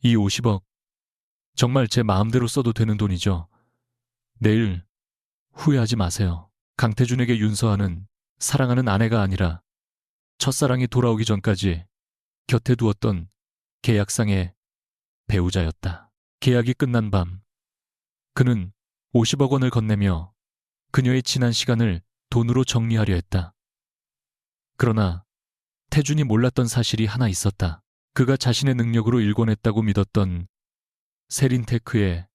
이 50억, 정말 제 마음대로 써도 되는 돈이죠. 내일 후회하지 마세요. 강태준에게 윤서아는 사랑하는 아내가 아니라 첫사랑이 돌아오기 전까지 곁에 두었던 계약상의 배우자였다. 계약이 끝난 밤, 그는 50억 원을 건네며 그녀의 지난 시간을 돈으로 정리하려 했다. 그러나 태준이 몰랐던 사실이 하나 있었다. 그가 자신의 능력으로 일궈냈다고 믿었던 세린테크의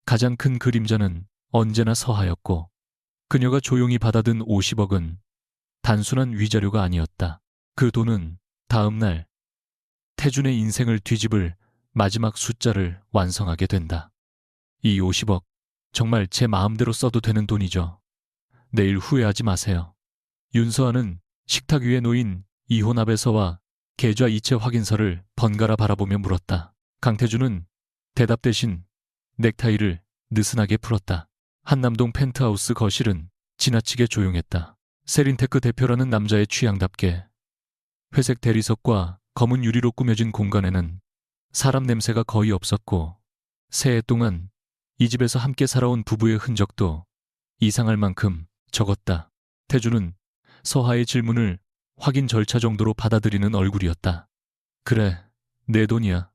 가장 큰 그림자는 언제나 서하였고, 그녀가 조용히 받아든 50억은 단순한 위자료가 아니었다. 그 돈은 다음 날 태준의 인생을 뒤집을 마지막 숫자를 완성하게 된다. 이 50억, 정말 제 마음대로 써도 되는 돈이죠. 내일 후회하지 마세요. 윤서아는 식탁 위에 놓인 이혼합의서와 계좌 이체 확인서를 번갈아 바라보며 물었다. 강태준은 대답 대신 넥타이를 느슨하게 풀었다. 한남동 펜트하우스 거실은 지나치게 조용했다. 세린테크 대표라는 남자의 취향답게 회색 대리석과 검은 유리로 꾸며진 공간에는 사람 냄새가 거의 없었고, 새해 동안 이 집에서 함께 살아온 부부의 흔적도 이상할 만큼 적었다. 태준은 서하의 질문을 확인 절차 정도로 받아들이는 얼굴이었다. 그래, 내 돈이야.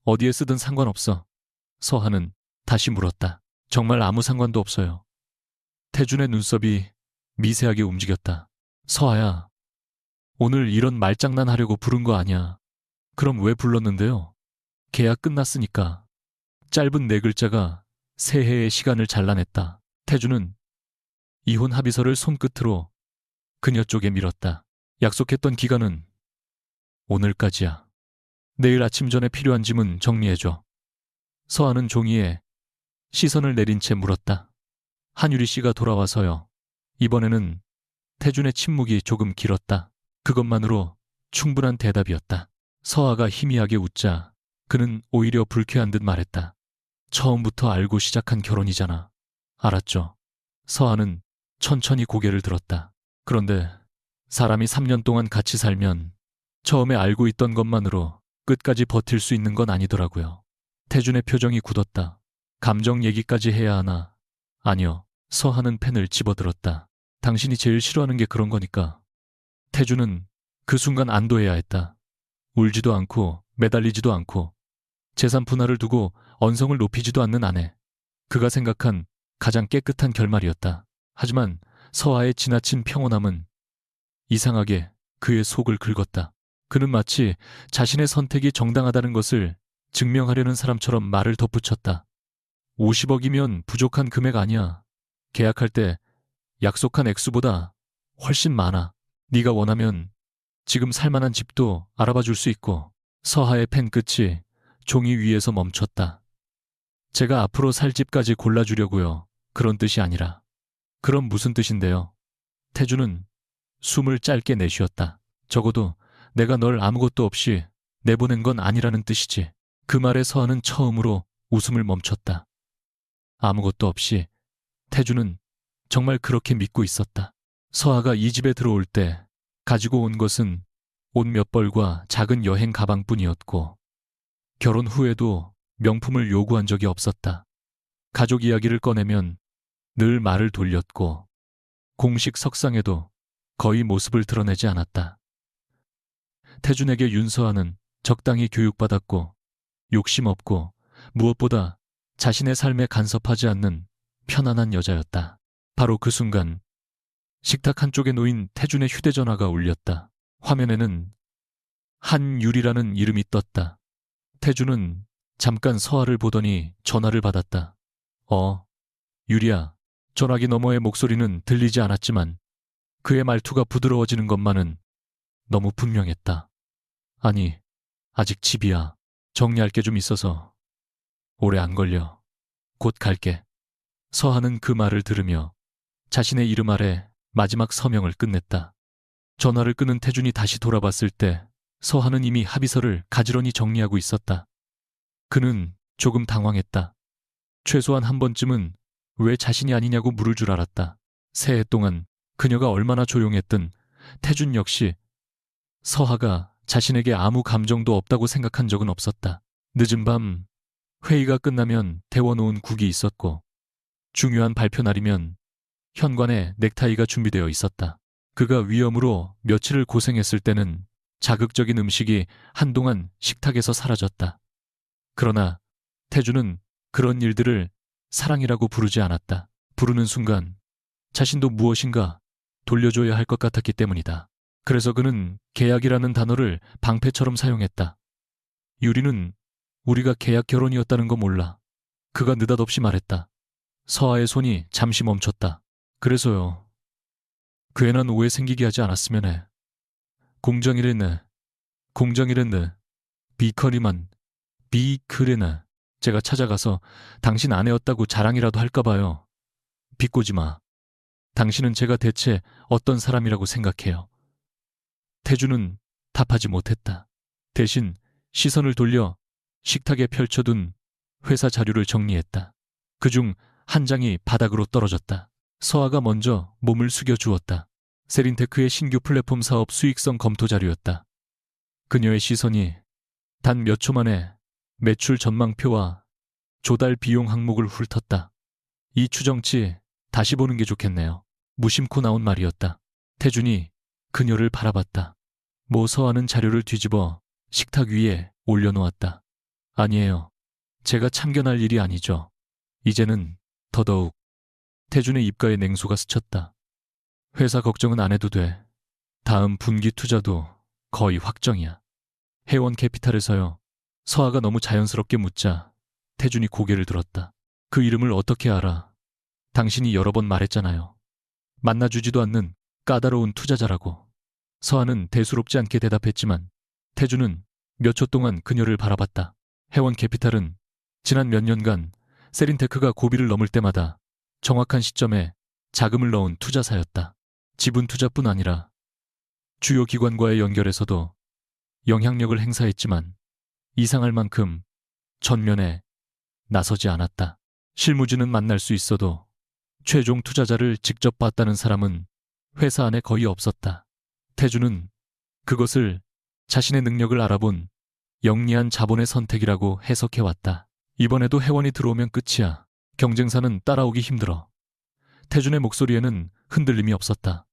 어디에 쓰든 상관없어. 서하는 다시 물었다. 정말 아무 상관도 없어요. 태준의 눈썹이 미세하게 움직였다. 서하야, 오늘 이런 말장난 하려고 부른 거 아니야. 그럼 왜 불렀는데요? 계약 끝났으니까. 짧은 네 글자가 새해의 시간을 잘라냈다. 태준은 이혼 합의서를 손끝으로 그녀 쪽에 밀었다. 약속했던 기간은 오늘까지야. 내일 아침 전에 필요한 짐은 정리해줘. 서하는 종이에 시선을 내린 채 물었다. 한유리 씨가 돌아와서요. 이번에는 태준의 침묵이 조금 길었다. 그것만으로 충분한 대답이었다. 서하가 희미하게 웃자 그는 오히려 불쾌한 듯 말했다. 처음부터 알고 시작한 결혼이잖아. 알았죠. 서하는 천천히 고개를 들었다. 그런데 사람이 3년 동안 같이 살면 처음에 알고 있던 것만으로 끝까지 버틸 수 있는 건 아니더라고요. 태준의 표정이 굳었다. 감정 얘기까지 해야 하나? 아니요. 서하는 펜을 집어들었다. 당신이 제일 싫어하는 게 그런 거니까. 태준은 그 순간 안도해야 했다. 울지도 않고 매달리지도 않고 재산 분할을 두고 언성을 높이지도 않는 아내. 그가 생각한 가장 깨끗한 결말이었다. 하지만 서하의 지나친 평온함은 이상하게 그의 속을 긁었다. 그는 마치 자신의 선택이 정당하다는 것을 증명하려는 사람처럼 말을 덧붙였다. 50억이면 부족한 금액 아니야. 계약할 때 약속한 액수보다 훨씬 많아. 네가 원하면 지금 살만한 집도 알아봐 줄 수 있고. 서하의 펜 끝이 종이 위에서 멈췄다. 제가 앞으로 살 집까지 골라주려고요. 그런 뜻이 아니라. 그럼 무슨 뜻인데요? 태준은 숨을 짧게 내쉬었다. 적어도 내가 널 아무것도 없이 내보낸 건 아니라는 뜻이지. 그 말에 서하는 처음으로 웃음을 멈췄다. 아무것도 없이. 태준은 정말 그렇게 믿고 있었다. 서하가 이 집에 들어올 때 가지고 온 것은 옷 몇 벌과 작은 여행 가방뿐이었고, 결혼 후에도 명품을 요구한 적이 없었다. 가족 이야기를 꺼내면 늘 말을 돌렸고, 공식 석상에도 거의 모습을 드러내지 않았다. 태준에게 윤서아는 적당히 교육받았고, 욕심 없고, 무엇보다 자신의 삶에 간섭하지 않는 편안한 여자였다. 바로 그 순간 식탁 한쪽에 놓인 태준의 휴대전화가 울렸다. 화면에는 한유리라는 이름이 떴다. 태준은 잠깐 서하를 보더니 전화를 받았다. 유리야. 전화기 너머의 목소리는 들리지 않았지만 그의 말투가 부드러워지는 것만은 너무 분명했다. 아니, 아직 집이야. 정리할 게 좀 있어서 오래 안 걸려. 곧 갈게. 서하는 그 말을 들으며 자신의 이름 아래 마지막 서명을 끝냈다. 전화를 끊은 태준이 다시 돌아봤을 때 서하는 이미 합의서를 가지런히 정리하고 있었다. 그는 조금 당황했다. 최소한 한 번쯤은 왜 자신이 아니냐고 물을 줄 알았다. 새해 동안 그녀가 얼마나 조용했든 태준 역시 서하가 자신에게 아무 감정도 없다고 생각한 적은 없었다. 늦은 밤 회의가 끝나면 데워놓은 국이 있었고 중요한 발표 날이면 현관에 넥타이가 준비되어 있었다. 그가 위염으로 며칠을 고생했을 때는 자극적인 음식이 한동안 식탁에서 사라졌다. 그러나 태주는 그런 일들을 사랑이라고 부르지 않았다. 부르는 순간 자신도 무엇인가 돌려줘야 할 것 같았기 때문이다. 그래서 그는 계약이라는 단어를 방패처럼 사용했다. 유리는 우리가 계약 결혼이었다는 거 몰라. 그가 느닷없이 말했다. 서아의 손이 잠시 멈췄다. 그래서요. 괜한 오해 생기게 하지 않았으면 해. 공정이랬네. 공정이랬네. 비커리만. 비그레네. 제가 찾아가서 당신 아내였다고 자랑이라도 할까봐요. 비꼬지 마. 당신은 제가 대체 어떤 사람이라고 생각해요? 태주는 답하지 못했다. 대신 시선을 돌려 식탁에 펼쳐둔 회사 자료를 정리했다. 그중 한 장이 바닥으로 떨어졌다. 서아가 먼저 몸을 숙여 주었다. 세린테크의 신규 플랫폼 사업 수익성 검토 자료였다. 그녀의 시선이 단 몇 초 만에 매출 전망표와 조달 비용 항목을 훑었다. 이 추정치 다시 보는 게 좋겠네요. 무심코 나온 말이었다. 태준이 그녀를 바라봤다. 서아는 자료를 뒤집어 식탁 위에 올려놓았다. 아니에요. 제가 참견할 일이 아니죠. 이제는 더더욱. 태준의 입가에 냉소가 스쳤다. 회사 걱정은 안 해도 돼. 다음 분기 투자도 거의 확정이야. 해원 캐피탈에서요. 서아가 너무 자연스럽게 묻자 태준이 고개를 들었다. 그 이름을 어떻게 알아? 당신이 여러 번 말했잖아요. 만나주지도 않는 까다로운 투자자라고. 서아는 대수롭지 않게 대답했지만 태준은 몇 초 동안 그녀를 바라봤다. 해원 캐피탈은 지난 몇 년간 세린테크가 고비를 넘을 때마다 정확한 시점에 자금을 넣은 투자사였다. 지분 투자뿐 아니라 주요 기관과의 연결에서도 영향력을 행사했지만 이상할 만큼 전면에 나서지 않았다. 실무진은 만날 수 있어도 최종 투자자를 직접 봤다는 사람은 회사 안에 거의 없었다. 태주는 그것을 자신의 능력을 알아본 영리한 자본의 선택이라고 해석해왔다. 이번에도 회원이 들어오면 끝이야. 경쟁사는 따라오기 힘들어. 태준의 목소리에는 흔들림이 없었다.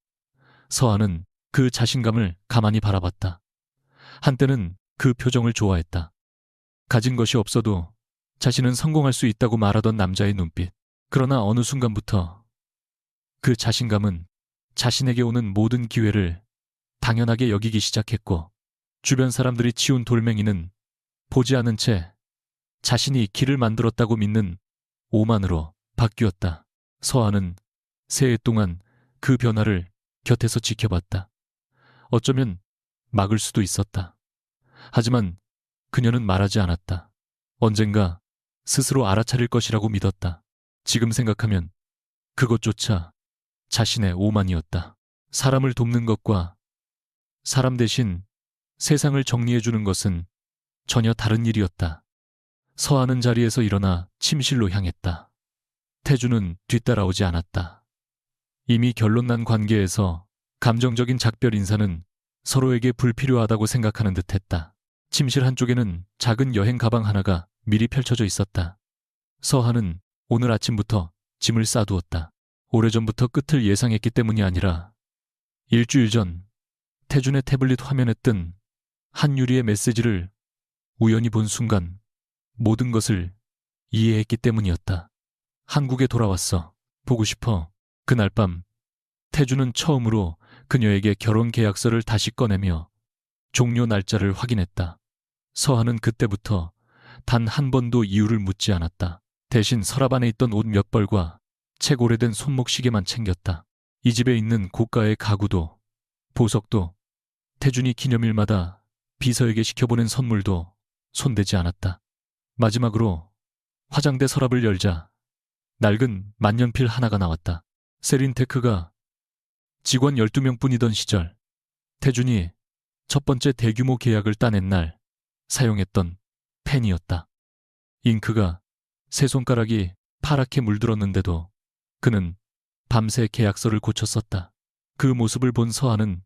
서아는 그 자신감을 가만히 바라봤다. 한때는 그 표정을 좋아했다. 가진 것이 없어도 자신은 성공할 수 있다고 말하던 남자의 눈빛. 그러나 어느 순간부터 그 자신감은 자신에게 오는 모든 기회를 당연하게 여기기 시작했고 주변 사람들이 치운 돌멩이는 보지 않은 채 자신이 길을 만들었다고 믿는 오만으로 바뀌었다. 서아는 새해 동안 그 변화를 곁에서 지켜봤다. 어쩌면 막을 수도 있었다. 하지만 그녀는 말하지 않았다. 언젠가 스스로 알아차릴 것이라고 믿었다. 지금 생각하면 그것조차 자신의 오만이었다. 사람을 돕는 것과 사람 대신 세상을 정리해주는 것은 전혀 다른 일이었다. 서하는 자리에서 일어나 침실로 향했다. 태주는 뒤따라오지 않았다. 이미 결론난 관계에서 감정적인 작별 인사는 서로에게 불필요하다고 생각하는 듯했다. 침실 한쪽에는 작은 여행 가방 하나가 미리 펼쳐져 있었다. 서하는 오늘 아침부터 짐을 싸두었다. 오래전부터 끝을 예상했기 때문이 아니라 일주일 전 태준의 태블릿 화면에 뜬 한유리의 메시지를 우연히 본 순간 모든 것을 이해했기 때문이었다. 한국에 돌아왔어. 보고 싶어. 그날 밤 태준은 처음으로 그녀에게 결혼 계약서를 다시 꺼내며 종료 날짜를 확인했다. 서하는 그때부터 단 한 번도 이유를 묻지 않았다. 대신 서랍 안에 있던 옷 몇 벌과 책 오래된 손목시계만 챙겼다. 이 집에 있는 고가의 가구도 보석도 태준이 기념일마다 비서에게 시켜보낸 선물도 손대지 않았다. 마지막으로 화장대 서랍을 열자 낡은 만년필 하나가 나왔다. 세린테크가 직원 12명뿐이던 시절 태준이 첫 번째 대규모 계약을 따낸 날 사용했던 펜이었다. 잉크가 세 손가락이 파랗게 물들었는데도 그는 밤새 계약서를 고쳐 썼다. 그 모습을 본 서하는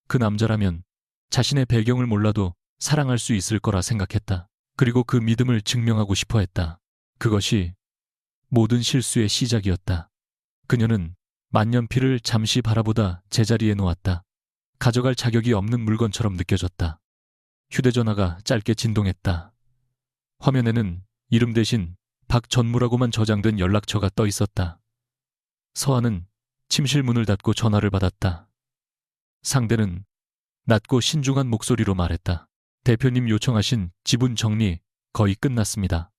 그 남자라면 자신의 배경을 몰라도 사랑할 수 있을 거라 생각했다. 그리고 그 믿음을 증명하고 싶어 했다. 그것이 모든 실수의 시작이었다. 그녀는 만년필을 잠시 바라보다 제자리에 놓았다. 가져갈 자격이 없는 물건처럼 느껴졌다. 휴대전화가 짧게 진동했다. 화면에는 이름 대신 박전무라고만 저장된 연락처가 떠 있었다. 서한은 침실 문을 닫고 전화를 받았다. 상대는 낮고 신중한 목소리로 말했다. 대표님 요청하신 지분 정리 거의 끝났습니다.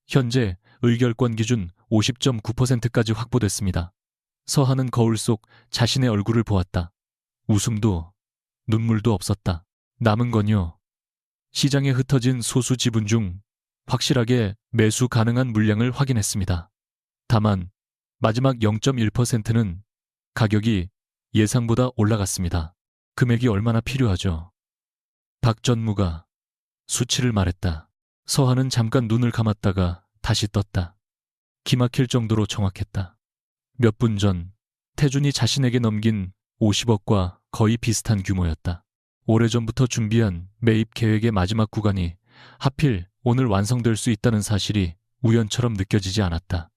현재 의결권 기준 50.9%까지 확보됐습니다. 서한은 거울 속 자신의 얼굴을 보았다. 웃음도 눈물도 없었다. 남은 건요. 시장에 흩어진 소수 지분 중 확실하게 매수 가능한 물량을 확인했습니다. 다만 마지막 0.1%는 가격이 예상보다 올라갔습니다. 금액이 얼마나 필요하죠? 박전무가 수치를 말했다. 서한은 잠깐 눈을 감았다가 다시 떴다. 기막힐 정도로 정확했다. 몇 분 전 태준이 자신에게 넘긴 50억과 거의 비슷한 규모였다. 오래전부터 준비한 매입 계획의 마지막 구간이 하필 오늘 완성될 수 있다는 사실이 우연처럼 느껴지지 않았다.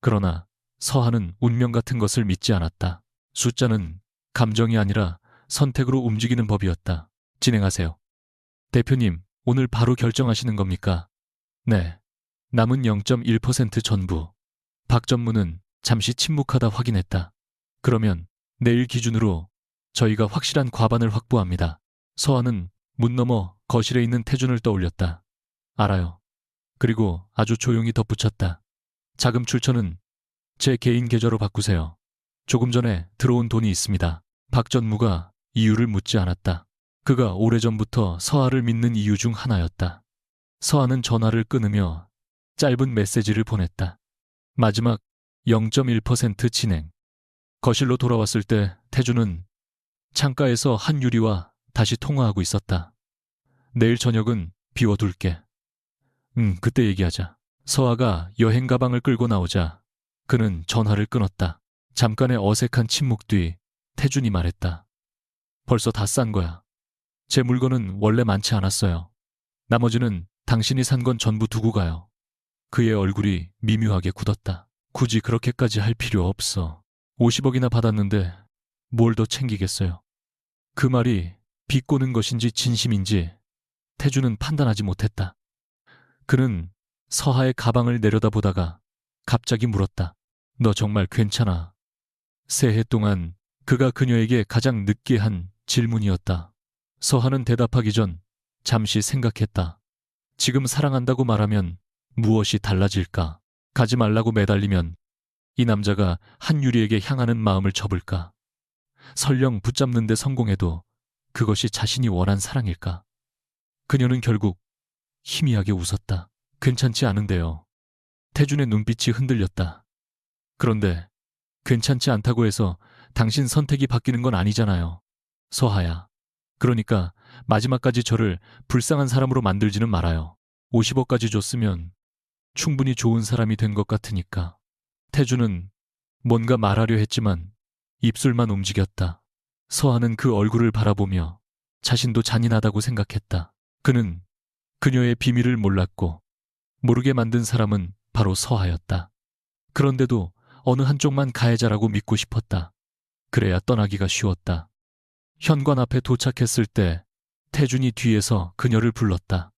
그러나 서한은 운명 같은 것을 믿지 않았다. 숫자는 감정이 아니라 선택으로 움직이는 법이었다. 진행하세요. 대표님, 오늘 바로 결정하시는 겁니까? 네. 남은 0.1% 전부. 박전무는 잠시 침묵하다 확인했다. 그러면 내일 기준으로 저희가 확실한 과반을 확보합니다. 서한은 문 너머 거실에 있는 태준을 떠올렸다. 알아요. 그리고 아주 조용히 덧붙였다. 자금 출처는 제 개인 계좌로 바꾸세요. 조금 전에 들어온 돈이 있습니다. 박전무가 이유를 묻지 않았다. 그가 오래전부터 서하를 믿는 이유 중 하나였다. 서하는 전화를 끊으며 짧은 메시지를 보냈다. 마지막 0.1% 진행. 거실로 돌아왔을 때 태준은 창가에서 한유리와 다시 통화하고 있었다. 내일 저녁은 비워둘게. 그때 얘기하자. 서하가 여행 가방을 끌고 나오자 그는 전화를 끊었다. 잠깐의 어색한 침묵 뒤 태준이 말했다. 벌써 다 싼 거야. 제 물건은 원래 많지 않았어요. 나머지는 당신이 산 건 전부 두고 가요. 그의 얼굴이 미묘하게 굳었다. 굳이 그렇게까지 할 필요 없어. 50억이나 받았는데 뭘 더 챙기겠어요. 그 말이 비꼬는 것인지 진심인지 태준은 판단하지 못했다. 그는 서하의 가방을 내려다보다가 갑자기 물었다. 너 정말 괜찮아? 새해 동안 그가 그녀에게 가장 느끼한 질문이었다. 서하는 대답하기 전 잠시 생각했다. 지금 사랑한다고 말하면 무엇이 달라질까? 가지 말라고 매달리면 이 남자가 한유리에게 향하는 마음을 접을까? 설령 붙잡는 데 성공해도 그것이 자신이 원한 사랑일까? 그녀는 결국 희미하게 웃었다. 괜찮지 않은데요. 태준의 눈빛이 흔들렸다. 그런데 괜찮지 않다고 해서 당신 선택이 바뀌는 건 아니잖아요. 서하야. 그러니까 마지막까지 저를 불쌍한 사람으로 만들지는 말아요. 50억까지 줬으면 충분히 좋은 사람이 된 것 같으니까. 태준은 뭔가 말하려 했지만 입술만 움직였다. 서하는 그 얼굴을 바라보며 자신도 잔인하다고 생각했다. 그는 그녀의 비밀을 몰랐고 모르게 만든 사람은 바로 서하였다. 그런데도 어느 한쪽만 가해자라고 믿고 싶었다. 그래야 떠나기가 쉬웠다. 현관 앞에 도착했을 때 태준이 뒤에서 그녀를 불렀다.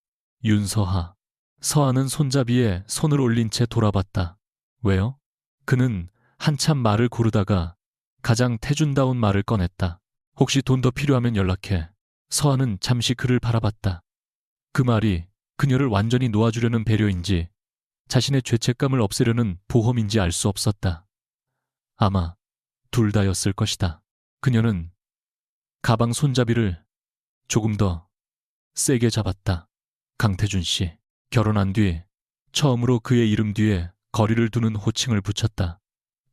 윤서하. 서하는 손잡이에 손을 올린 채 돌아봤다. 왜요? 그는 한참 말을 고르다가 가장 태준다운 말을 꺼냈다. 혹시 돈 더 필요하면 연락해. 서하는 잠시 그를 바라봤다. 그 말이 그녀를 완전히 놓아주려는 배려인지 자신의 죄책감을 없애려는 보험인지 알 수 없었다. 아마 둘 다였을 것이다. 그녀는 가방 손잡이를 조금 더 세게 잡았다. 강태준 씨. 결혼한 뒤 처음으로 그의 이름 뒤에 거리를 두는 호칭을 붙였다.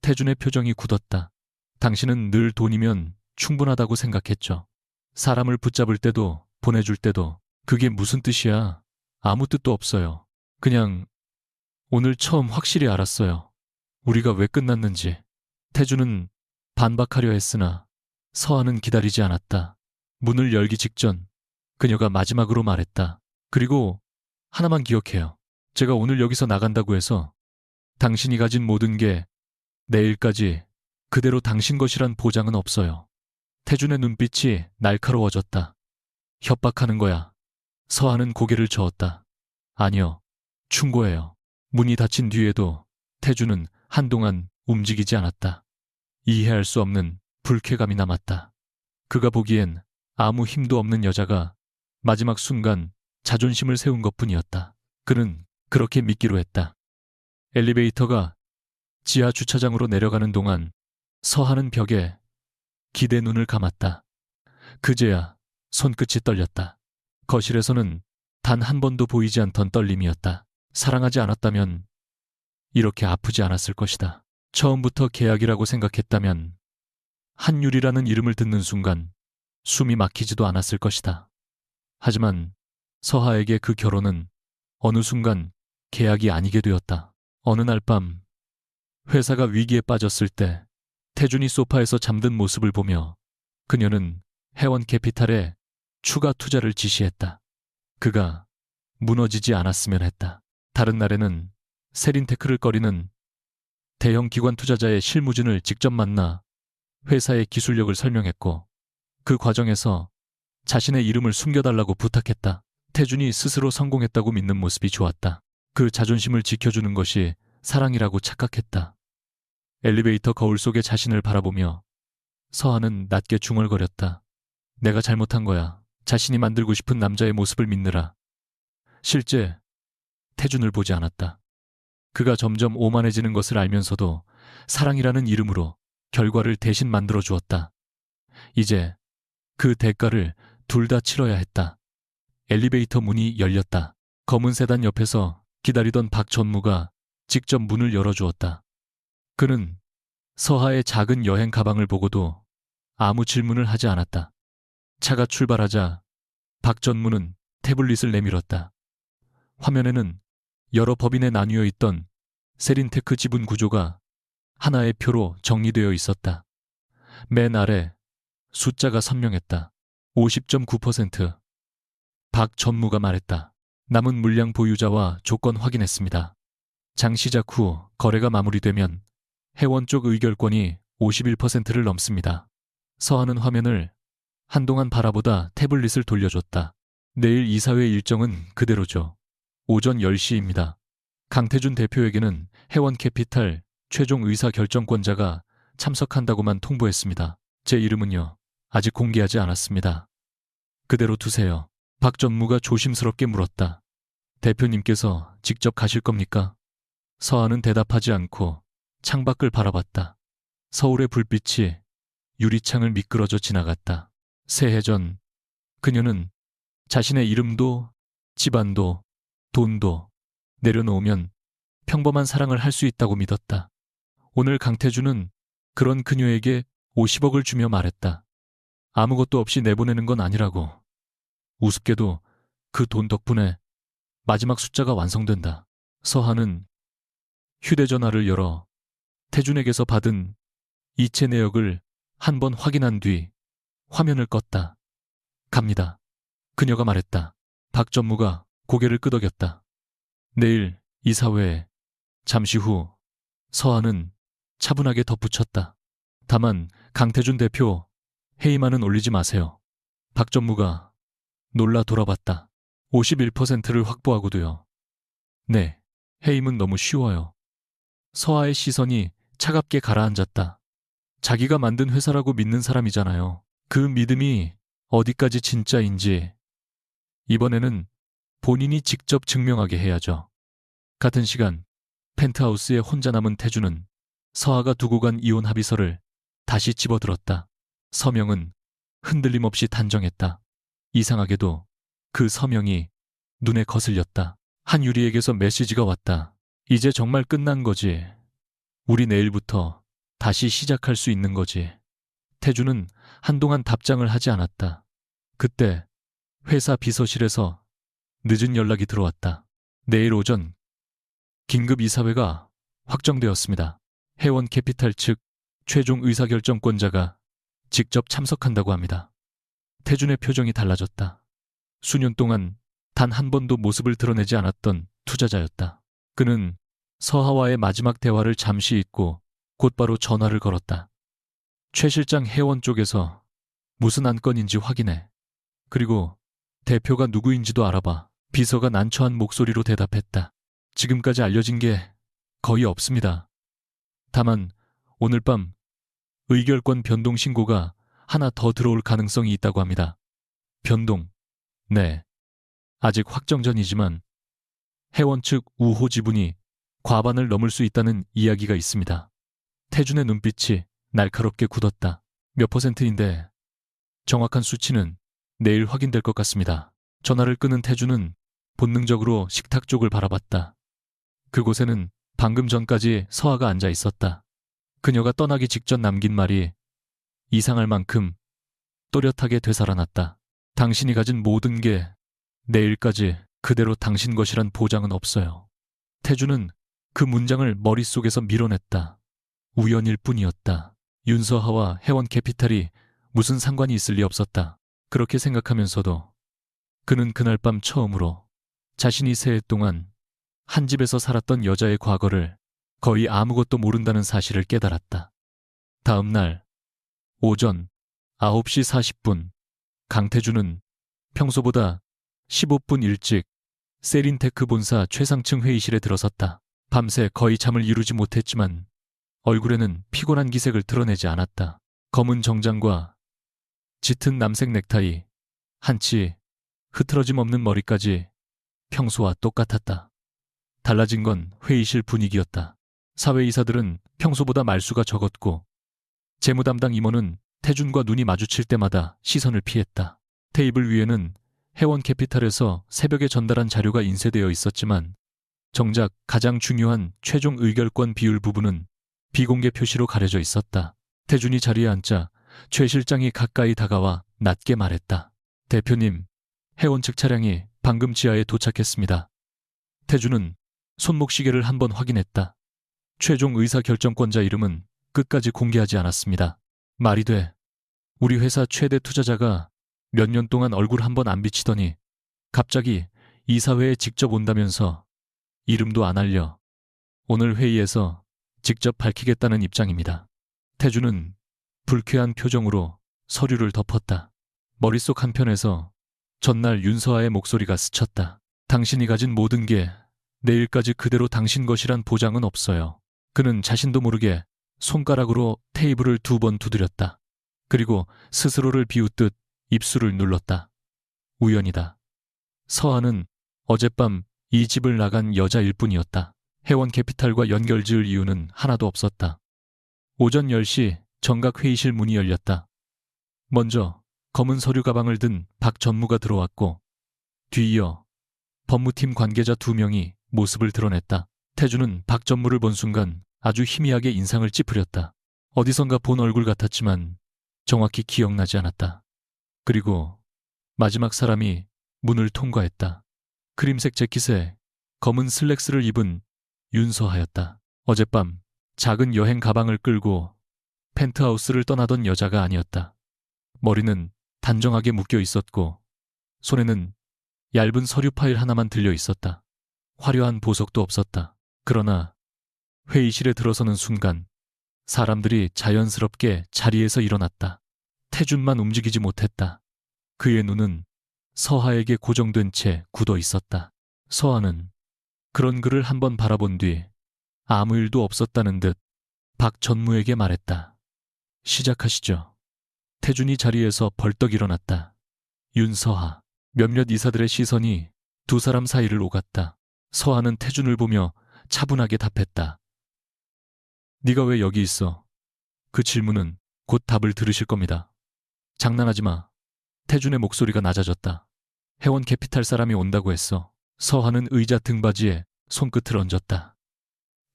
태준의 표정이 굳었다. 당신은 늘 돈이면 충분하다고 생각했죠. 사람을 붙잡을 때도 보내줄 때도 그게 무슨 뜻이야? 아무 뜻도 없어요. 그냥 오늘 처음 확실히 알았어요. 우리가 왜 끝났는지. 태준은 반박하려 했으나 서하는 기다리지 않았다. 문을 열기 직전 그녀가 마지막으로 말했다. 그리고 하나만 기억해요. 제가 오늘 여기서 나간다고 해서 당신이 가진 모든 게 내일까지 그대로 당신 것이란 보장은 없어요. 태준의 눈빛이 날카로워졌다. 협박하는 거야. 서하는 고개를 저었다. 아니요. 충고해요. 문이 닫힌 뒤에도 태준은 한동안 움직이지 않았다. 이해할 수 없는 불쾌감이 남았다. 그가 보기엔 아무 힘도 없는 여자가 마지막 순간 자존심을 세운 것뿐이었다. 그는 그렇게 믿기로 했다. 엘리베이터가 지하 주차장으로 내려가는 동안 서하는 벽에 기대 눈을 감았다. 그제야 손끝이 떨렸다. 거실에서는 단 한 번도 보이지 않던 떨림이었다. 사랑하지 않았다면 이렇게 아프지 않았을 것이다. 처음부터 계약이라고 생각했다면 한율이라는 이름을 듣는 순간 숨이 막히지도 않았을 것이다. 하지만 서하에게 그 결혼은 어느 순간 계약이 아니게 되었다. 어느 날 밤 회사가 위기에 빠졌을 때 태준이 소파에서 잠든 모습을 보며 그녀는 해원캐피탈에 추가 투자를 지시했다. 그가 무너지지 않았으면 했다. 다른 날에는 세린테크를 꺼리는 대형 기관 투자자의 실무진을 직접 만나 회사의 기술력을 설명했고 그 과정에서 자신의 이름을 숨겨달라고 부탁했다. 태준이 스스로 성공했다고 믿는 모습이 좋았다. 그 자존심을 지켜주는 것이 사랑이라고 착각했다. 엘리베이터 거울 속에 자신을 바라보며 서하는 낮게 중얼거렸다. 내가 잘못한 거야. 자신이 만들고 싶은 남자의 모습을 믿느라. 실제 태준을 보지 않았다. 그가 점점 오만해지는 것을 알면서도 사랑이라는 이름으로 결과를 대신 만들어 주었다. 이제 그 대가를 둘 다 치러야 했다. 엘리베이터 문이 열렸다. 검은 세단 옆에서 기다리던 박 전무가 직접 문을 열어주었다. 그는 서하의 작은 여행 가방을 보고도 아무 질문을 하지 않았다. 차가 출발하자 박 전무는 태블릿을 내밀었다. 화면에는 여러 법인에 나뉘어 있던 세린테크 지분 구조가 하나의 표로 정리되어 있었다. 맨 아래 숫자가 선명했다. 50.9%. 박 전무가 말했다. 남은 물량 보유자와 조건 확인했습니다. 장 시작 후 거래가 마무리되면 해원 쪽 의결권이 51%를 넘습니다. 서하는 화면을 한동안 바라보다 태블릿을 돌려줬다. 내일 이사회 일정은 그대로죠. 오전 10시입니다. 강태준 대표에게는 해원캐피탈 최종 의사결정권자가 참석한다고만 통보했습니다. 제 이름은요, 아직 공개하지 않았습니다. 그대로 두세요. 박 전무가 조심스럽게 물었다. 대표님께서 직접 가실 겁니까? 서하는 대답하지 않고 창밖을 바라봤다. 서울의 불빛이 유리창을 미끄러져 지나갔다. 새해 전 그녀는 자신의 이름도 집안도 돈도 내려놓으면 평범한 사랑을 할 수 있다고 믿었다. 오늘 강태준은 그런 그녀에게 50억을 주며 말했다. 아무것도 없이 내보내는 건 아니라고. 우습게도 그 돈 덕분에 마지막 숫자가 완성된다. 서하는 휴대전화를 열어 태준에게서 받은 이체 내역을 한 번 확인한 뒤 화면을 껐다. 갑니다. 그녀가 말했다. 박 전무가 고개를 끄덕였다. 내일 이사회에. 잠시 후 서하는 차분하게 덧붙였다. 다만 강태준 대표 회의만은 올리지 마세요. 박 전무가 놀라 돌아봤다. 51%를 확보하고도요. 네, 해임은 너무 쉬워요. 서하의 시선이 차갑게 가라앉았다. 자기가 만든 회사라고 믿는 사람이잖아요. 그 믿음이 어디까지 진짜인지 이번에는 본인이 직접 증명하게 해야죠. 같은 시간 펜트하우스에 혼자 남은 태준은 서하가 두고 간 이혼 합의서를 다시 집어들었다. 서명은 흔들림 없이 단정했다. 이상하게도 그 서명이 눈에 거슬렸다. 한유리에게서 메시지가 왔다. 이제 정말 끝난 거지. 우리 내일부터 다시 시작할 수 있는 거지. 태준은 한동안 답장을 하지 않았다. 그때 회사 비서실에서 늦은 연락이 들어왔다. 내일 오전 긴급 이사회가 확정되었습니다. 해원캐피탈 측 최종 의사결정권자가 직접 참석한다고 합니다. 태준의 표정이 달라졌다. 수년 동안 단 한 번도 모습을 드러내지 않았던 투자자였다. 그는 서하와의 마지막 대화를 잠시 잊고 곧바로 전화를 걸었다. 최 실장 회원 쪽에서 무슨 안건인지 확인해. 그리고 대표가 누구인지도 알아봐. 비서가 난처한 목소리로 대답했다. 지금까지 알려진 게 거의 없습니다. 다만 오늘 밤 의결권 변동 신고가 하나 더 들어올 가능성이 있다고 합니다. 변동? 네. 아직 확정 전이지만 회원 측 우호 지분이 과반을 넘을 수 있다는 이야기가 있습니다. 태준의 눈빛이 날카롭게 굳었다. 몇 %인데 정확한 수치는 내일 확인될 것 같습니다. 전화를 끊은 태준은 본능적으로 식탁 쪽을 바라봤다. 그곳에는 방금 전까지 서아가 앉아 있었다. 그녀가 떠나기 직전 남긴 말이 이상할 만큼 또렷하게 되살아났다. 당신이 가진 모든 게 내일까지 그대로 당신 것이란 보장은 없어요. 태준은 그 문장을 머릿속에서 밀어냈다. 우연일 뿐이었다. 윤서하와 회원 캐피탈이 무슨 상관이 있을 리 없었다. 그렇게 생각하면서도 그는 그날 밤 처음으로 자신이 새해 동안 한 집에서 살았던 여자의 과거를 거의 아무것도 모른다는 사실을 깨달았다. 다음 날 오전 9시 40분 강태준은 평소보다 15분 일찍 세린테크 본사 최상층 회의실에 들어섰다. 밤새 거의 잠을 이루지 못했지만 얼굴에는 피곤한 기색을 드러내지 않았다. 검은 정장과 짙은 남색 넥타이, 한치 흐트러짐 없는 머리까지 평소와 똑같았다. 달라진 건 회의실 분위기였다. 사회이사들은 평소보다 말수가 적었고 재무 담당 임원은 태준과 눈이 마주칠 때마다 시선을 피했다. 테이블 위에는 회원 캐피탈에서 새벽에 전달한 자료가 인쇄되어 있었지만 정작 가장 중요한 최종 의결권 비율 부분은 비공개 표시로 가려져 있었다. 태준이 자리에 앉자 최 실장이 가까이 다가와 낮게 말했다. 대표님, 회원 측 차량이 방금 지하에 도착했습니다. 태준은 손목시계를 한번 확인했다. 최종 의사결정권자 이름은 끝까지 공개하지 않았습니다. 말이 돼. 우리 회사 최대 투자자가 몇 년 동안 얼굴 한번 안 비치더니 갑자기 이사회에 직접 온다면서 이름도 안 알려. 오늘 회의에서 직접 밝히겠다는 입장입니다. 태준은 불쾌한 표정으로 서류를 덮었다. 머릿속 한편에서 전날 윤서아의 목소리가 스쳤다. 당신이 가진 모든 게 내일까지 그대로 당신 것이란 보장은 없어요. 그는 자신도 모르게 손가락으로 테이블을 2번 두드렸다. 그리고 스스로를 비웃듯 입술을 눌렀다. 우연이다. 서아는 어젯밤 이 집을 나간 여자일 뿐이었다. 회원 캐피탈과 연결 지을 이유는 하나도 없었다. 오전 10시 정각 회의실 문이 열렸다. 먼저 검은 서류 가방을 든 박 전무가 들어왔고 뒤이어 법무팀 관계자 2명이 모습을 드러냈다. 태준은 박 전무를 본 순간 아주 희미하게 인상을 찌푸렸다. 어디선가 본 얼굴 같았지만 정확히 기억나지 않았다. 그리고 마지막 사람이 문을 통과했다. 크림색 재킷에 검은 슬랙스를 입은 윤서하였다. 어젯밤 작은 여행 가방을 끌고 펜트하우스를 떠나던 여자가 아니었다. 머리는 단정하게 묶여 있었고 손에는 얇은 서류 파일 하나만 들려 있었다. 화려한 보석도 없었다. 그러나 회의실에 들어서는 순간 사람들이 자연스럽게 자리에서 일어났다. 태준만 움직이지 못했다. 그의 눈은 서하에게 고정된 채 굳어 있었다. 서하는 그런 그를 한번 바라본 뒤 아무 일도 없었다는 듯 박 전무에게 말했다. 시작하시죠. 태준이 자리에서 벌떡 일어났다. 윤서하. 몇몇 이사들의 시선이 두 사람 사이를 오갔다. 서하는 태준을 보며 차분하게 답했다. 네가 왜 여기 있어? 그 질문은 곧 답을 들으실 겁니다. 장난하지 마. 태준의 목소리가 낮아졌다. 회원 캐피탈 사람이 온다고 했어. 서하는 의자 등받이에 손끝을 얹었다.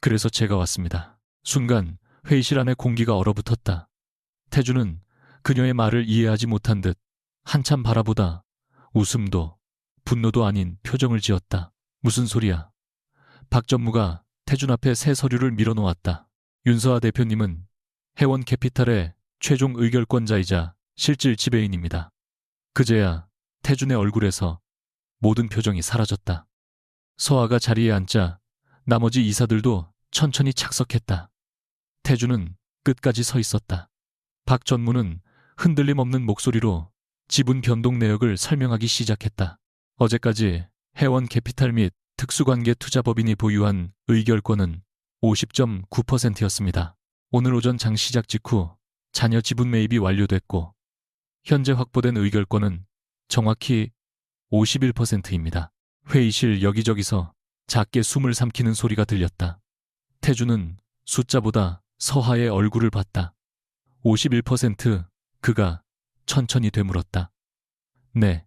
그래서 제가 왔습니다. 순간 회의실 안의 공기가 얼어붙었다. 태준은 그녀의 말을 이해하지 못한 듯 한참 바라보다 웃음도 분노도 아닌 표정을 지었다. 무슨 소리야? 박 전무가 태준 앞에 새 서류를 밀어놓았다. 윤서아 대표님은 회원 캐피탈의 최종 의결권자이자 실질 지배인입니다. 그제야 태준의 얼굴에서 모든 표정이 사라졌다. 서아가 자리에 앉자 나머지 이사들도 천천히 착석했다. 태주는 끝까지 서 있었다. 박 전무는 흔들림 없는 목소리로 지분 변동 내역을 설명하기 시작했다. 어제까지 해원 캐피탈 및 특수관계 투자법인이 보유한 의결권은 50.9%였습니다. 오늘 오전 장 시작 직후 잔여 지분 매입이 완료됐고 현재 확보된 의결권은 정확히 51%입니다. 회의실 여기저기서 작게 숨을 삼키는 소리가 들렸다. 태주는 숫자보다 서하의 얼굴을 봤다. 51%, 그가 천천히 되물었다. 네,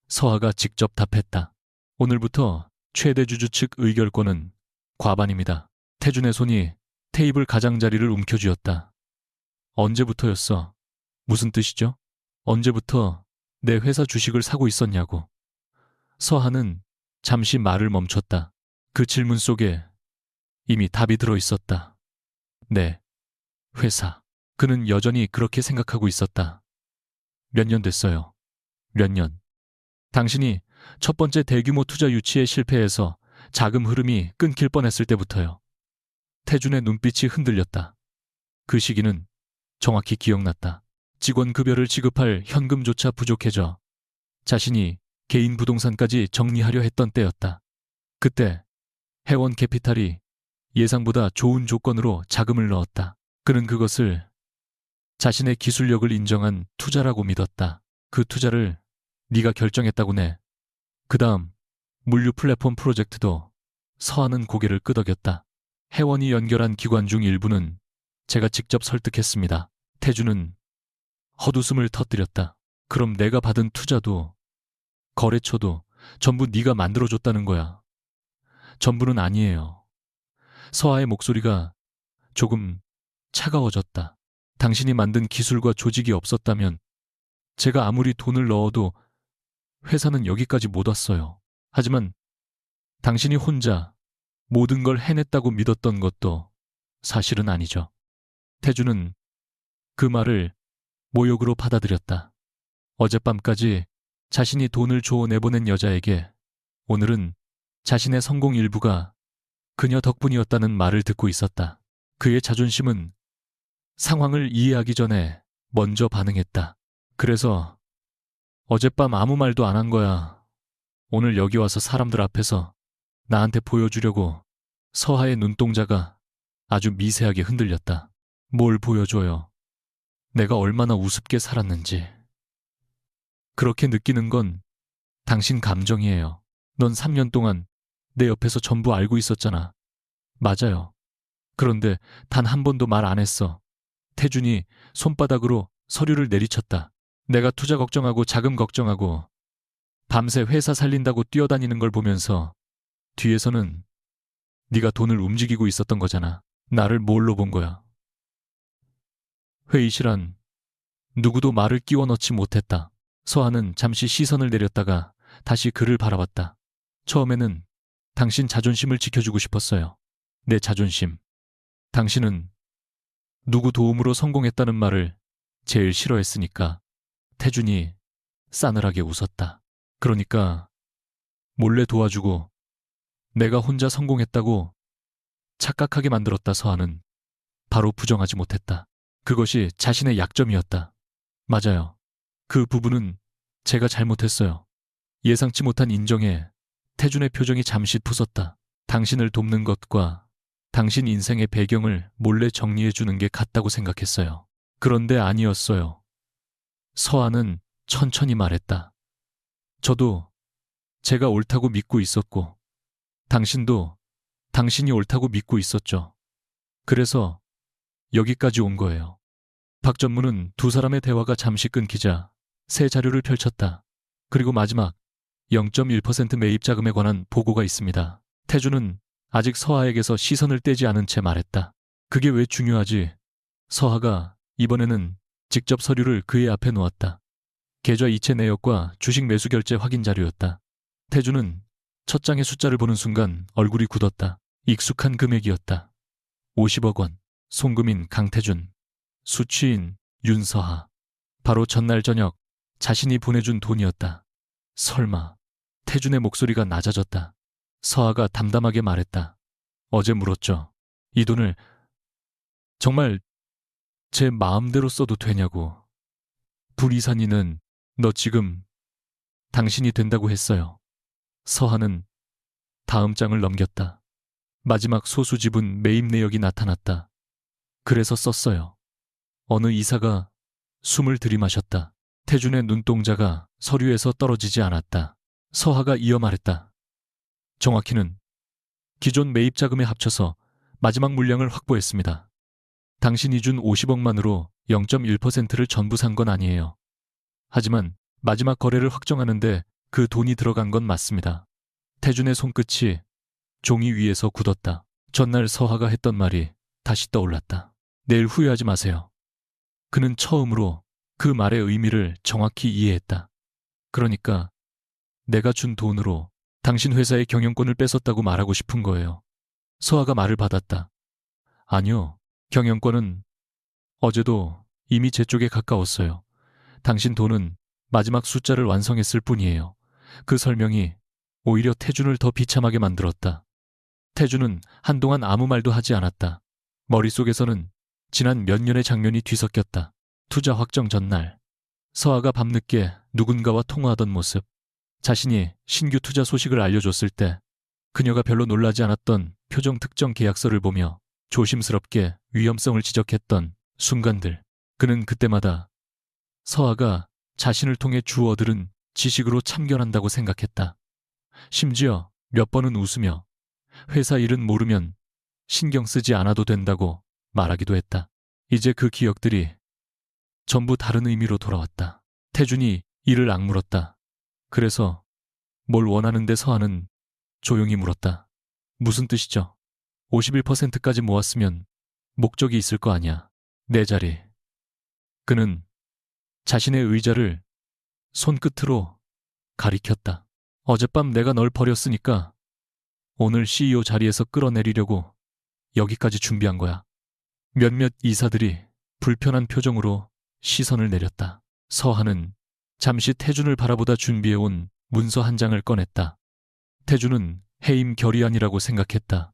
서하가 직접 답했다. 오늘부터 최대 주주 측 의결권은 과반입니다. 태준의 손이 테이블 가장자리를 움켜쥐었다. 언제부터였어? 무슨 뜻이죠? 언제부터 내 회사 주식을 사고 있었냐고. 서하는 잠시 말을 멈췄다. 그 질문 속에 이미 답이 들어 있었다. 네, 회사. 그는 여전히 그렇게 생각하고 있었다. 몇 년 됐어요. 몇 년. 당신이 첫 번째 대규모 투자 유치에 실패해서 자금 흐름이 끊길 뻔했을 때부터요. 태준의 눈빛이 흔들렸다. 그 시기는 정확히 기억났다. 직원 급여를 지급할 현금조차 부족해져 자신이 개인 부동산까지 정리하려 했던 때였다. 그때 해원 캐피탈이 예상보다 좋은 조건으로 자금을 넣었다. 그는 그것을 자신의 기술력을 인정한 투자라고 믿었다. 그 투자를 네가 결정했다고네. 그 다음 물류 플랫폼 프로젝트도. 서하는 고개를 끄덕였다. 해원이 연결한 기관 중 일부는 제가 직접 설득했습니다. 태주는 헛웃음을 터뜨렸다. 그럼 내가 받은 투자도 거래처도 전부 네가 만들어줬다는 거야. 전부는 아니에요. 서하의 목소리가 조금 차가워졌다. 당신이 만든 기술과 조직이 없었다면 제가 아무리 돈을 넣어도 회사는 여기까지 못 왔어요. 하지만 당신이 혼자 모든 걸 해냈다고 믿었던 것도 사실은 아니죠. 태주는 그 말을 모욕으로 받아들였다. 어젯밤까지 자신이 돈을 줘 내보낸 여자에게 오늘은 자신의 성공 일부가 그녀 덕분이었다는 말을 듣고 있었다. 그의 자존심은 상황을 이해하기 전에 먼저 반응했다. 그래서 어젯밤 아무 말도 안 한 거야. 오늘 여기 와서 사람들 앞에서 나한테 보여주려고. 서하의 눈동자가 아주 미세하게 흔들렸다. 뭘 보여줘요? 내가 얼마나 우습게 살았는지. 그렇게 느끼는 건 당신 감정이에요. 넌 3년 동안 내 옆에서 전부 알고 있었잖아. 맞아요. 그런데 단 한 번도 말 안 했어. 태준이 손바닥으로 서류를 내리쳤다. 내가 투자 걱정하고 자금 걱정하고 밤새 회사 살린다고 뛰어다니는 걸 보면서 뒤에서는 네가 돈을 움직이고 있었던 거잖아. 나를 뭘로 본 거야? 회의실 안 누구도 말을 끼워 넣지 못했다. 서하는 잠시 시선을 내렸다가 다시 그를 바라봤다. 처음에는 당신 자존심을 지켜주고 싶었어요. 내 자존심. 당신은 누구 도움으로 성공했다는 말을 제일 싫어했으니까. 태준이 싸늘하게 웃었다. 그러니까 몰래 도와주고 내가 혼자 성공했다고 착각하게 만들었다. 서하는 바로 부정하지 못했다. 그것이 자신의 약점이었다. 맞아요. 그 부분은 제가 잘못했어요. 예상치 못한 인정에 태준의 표정이 잠시 푸섰다. 당신을 돕는 것과 당신 인생의 배경을 몰래 정리해주는 게 같다고 생각했어요. 그런데 아니었어요. 서하는 천천히 말했다. 저도 제가 옳다고 믿고 있었고 당신도 당신이 옳다고 믿고 있었죠. 그래서 여기까지 온 거예요. 박 전무는 두 사람의 대화가 잠시 끊기자 새 자료를 펼쳤다. 그리고 마지막 0.1% 매입 자금에 관한 보고가 있습니다. 태주는 아직 서하에게서 시선을 떼지 않은 채 말했다. 그게 왜 중요하지? 서하가 이번에는 직접 서류를 그의 앞에 놓았다. 계좌 이체 내역과 주식 매수 결제 확인 자료였다. 태주는 첫 장의 숫자를 보는 순간 얼굴이 굳었다. 익숙한 금액이었다. 50억 원. 송금인 강태준. 수취인 윤서하. 바로 전날 저녁 자신이 보내준 돈이었다. 설마 태준의 목소리가 낮아졌다. 서아가 담담하게 말했다. 어제 물었죠. 이 돈을 정말 제 마음대로 써도 되냐고. 불이산이는 너 지금 당신이 된다고 했어요. 서하는 다음 장을 넘겼다. 마지막 소수지분 매입 내역이 나타났다. 그래서 썼어요. 어느 이사가 숨을 들이마셨다. 태준의 눈동자가 서류에서 떨어지지 않았다. 서하가 이어 말했다. 정확히는 기존 매입 자금에 합쳐서 마지막 물량을 확보했습니다. 당신이 준 50억만으로 0.1%를 전부 산 건 아니에요. 하지만 마지막 거래를 확정하는데 그 돈이 들어간 건 맞습니다. 태준의 손끝이 종이 위에서 굳었다. 전날 서하가 했던 말이 다시 떠올랐다. 내일 후회하지 마세요. 그는 처음으로 그 말의 의미를 정확히 이해했다. 그러니까 내가 준 돈으로 당신 회사의 경영권을 뺏었다고 말하고 싶은 거예요. 서하가 말을 받았다. 아니요. 경영권은 어제도 이미 제 쪽에 가까웠어요. 당신 돈은 마지막 숫자를 완성했을 뿐이에요. 그 설명이 오히려 태준을 더 비참하게 만들었다. 태준은 한동안 아무 말도 하지 않았다. 머릿속에서는 지난 몇 년의 장면이 뒤섞였다. 투자 확정 전날, 서아가 밤늦게 누군가와 통화하던 모습, 자신이 신규 투자 소식을 알려줬을 때 그녀가 별로 놀라지 않았던 표정 특정 계약서를 보며 조심스럽게 위험성을 지적했던 순간들. 그는 그때마다 서아가 자신을 통해 주워들은 지식으로 참견한다고 생각했다. 심지어 몇 번은 웃으며 회사 일은 모르면 신경 쓰지 않아도 된다고 말하기도 했다. 이제 그 기억들이 전부 다른 의미로 돌아왔다. 태준이 이를 악물었다. 그래서 뭘 원하는데 서하는 조용히 물었다. 무슨 뜻이죠? 51%까지 모았으면 목적이 있을 거 아니야. 내 자리. 그는 자신의 의자를 손끝으로 가리켰다. 어젯밤 내가 널 버렸으니까 오늘 CEO 자리에서 끌어내리려고 여기까지 준비한 거야. 몇몇 이사들이 불편한 표정으로 시선을 내렸다. 서하는 잠시 태준을 바라보다 준비해온 문서 한 장을 꺼냈다. 태준은 해임 결의안이라고 생각했다.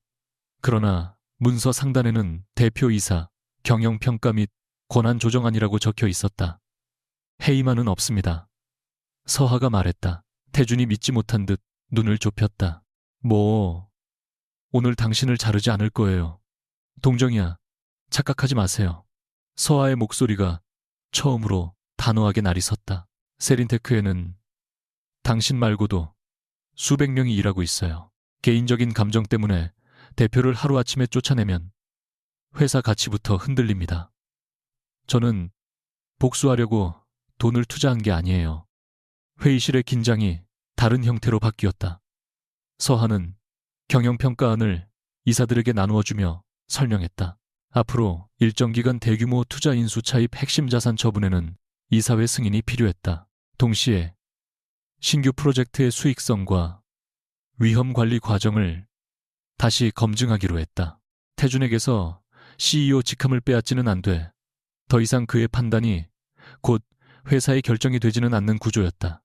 그러나 문서 상단에는 대표이사, 경영평가 및 권한조정안이라고 적혀 있었다. 해임안은 없습니다. 서하가 말했다. 태준이 믿지 못한 듯 눈을 좁혔다. 오늘 당신을 자르지 않을 거예요. 동정이야, 착각하지 마세요. 서하의 목소리가 처음으로 단호하게 날이 섰다. 세린테크에는 당신 말고도 수백 명이 일하고 있어요. 개인적인 감정 때문에 대표를 하루아침에 쫓아내면 회사 가치부터 흔들립니다. 저는 복수하려고 돈을 투자한 게 아니에요. 회의실의 긴장이 다른 형태로 바뀌었다. 서하는 경영평가안을 이사들에게 나누어주며 설명했다. 앞으로 일정 기간 대규모 투자 인수 차입 핵심 자산 처분에는 이사회 승인이 필요했다. 동시에 신규 프로젝트의 수익성과 위험 관리 과정을 다시 검증하기로 했다. 태준에게서 CEO 직함을 빼앗지는 안 돼. 더 이상 그의 판단이 곧 회사의 결정이 되지는 않는 구조였다.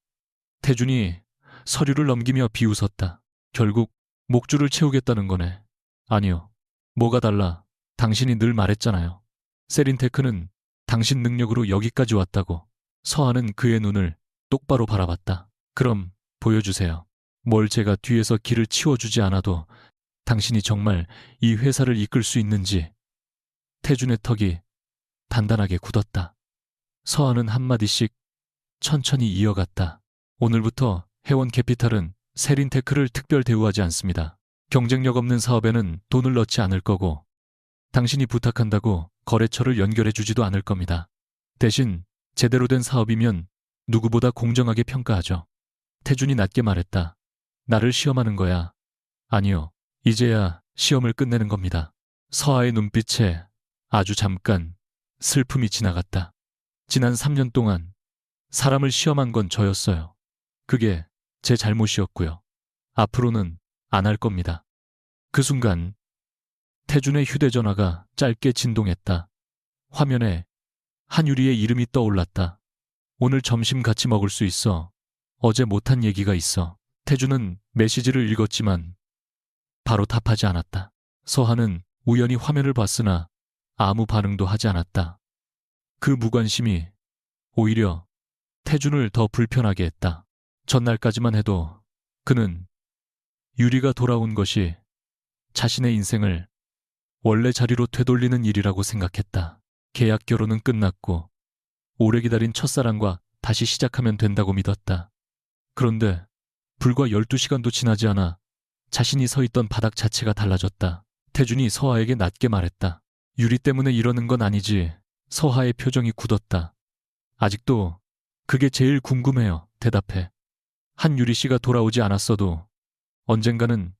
태준이 서류를 넘기며 비웃었다. 결국 목줄을 채우겠다는 거네. 아니요. 뭐가 달라. 당신이 늘 말했잖아요. 세린테크는 당신 능력으로 여기까지 왔다고. 서하는 그의 눈을 똑바로 바라봤다. 그럼 보여주세요. 뭘 제가 뒤에서 길을 치워주지 않아도 당신이 정말 이 회사를 이끌 수 있는지. 태준의 턱이 단단하게 굳었다. 서하는 한마디씩 천천히 이어갔다. 오늘부터 해원 캐피탈은 세린테크를 특별 대우하지 않습니다. 경쟁력 없는 사업에는 돈을 넣지 않을 거고 당신이 부탁한다고 거래처를 연결해 주지도 않을 겁니다. 대신 제대로 된 사업이면 누구보다 공정하게 평가하죠. 태준이 낮게 말했다. 나를 시험하는 거야. 아니요. 이제야 시험을 끝내는 겁니다. 서하의 눈빛에 아주 잠깐 슬픔이 지나갔다. 지난 3년 동안 사람을 시험한 건 저였어요. 그게 제 잘못이었고요. 앞으로는 안 할 겁니다. 그 순간 태준의 휴대전화가 짧게 진동했다. 화면에 한유리의 이름이 떠올랐다. 오늘 점심 같이 먹을 수 있어. 어제 못한 얘기가 있어. 태주는 메시지를 읽었지만 바로 답하지 않았다. 서하는 우연히 화면을 봤으나 아무 반응도 하지 않았다. 그 무관심이 오히려 태준을 더 불편하게 했다. 전날까지만 해도 그는 유리가 돌아온 것이 자신의 인생을 원래 자리로 되돌리는 일이라고 생각했다. 계약 결혼은 끝났고 오래 기다린 첫사랑과 다시 시작하면 된다고 믿었다. 그런데 불과 12시간도 지나지 않아 자신이 서 있던 바닥 자체가 달라졌다. 태준이 서하에게 낮게 말했다. 유리 때문에 이러는 건 아니지. 서하의 표정이 굳었다. 아직도 그게 제일 궁금해요. 대답해. 한유리 씨가 돌아오지 않았어도 언젠가는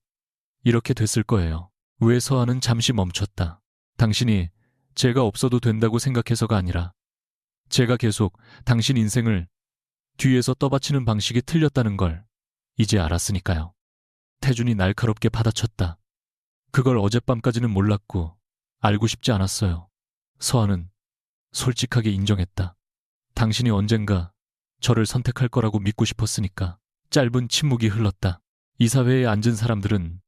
이렇게 됐을 거예요. 왜? 서하는 잠시 멈췄다. 당신이 제가 없어도 된다고 생각해서가 아니라 제가 계속 당신 인생을 뒤에서 떠받치는 방식이 틀렸다는 걸 이제 알았으니까요. 태준이 날카롭게 받아쳤다. 그걸 어젯밤까지는 몰랐고 알고 싶지 않았어요. 서하는 솔직하게 인정했다. 당신이 언젠가 저를 선택할 거라고 믿고 싶었으니까. 짧은 침묵이 흘렀다. 이사회에 앉은 사람들은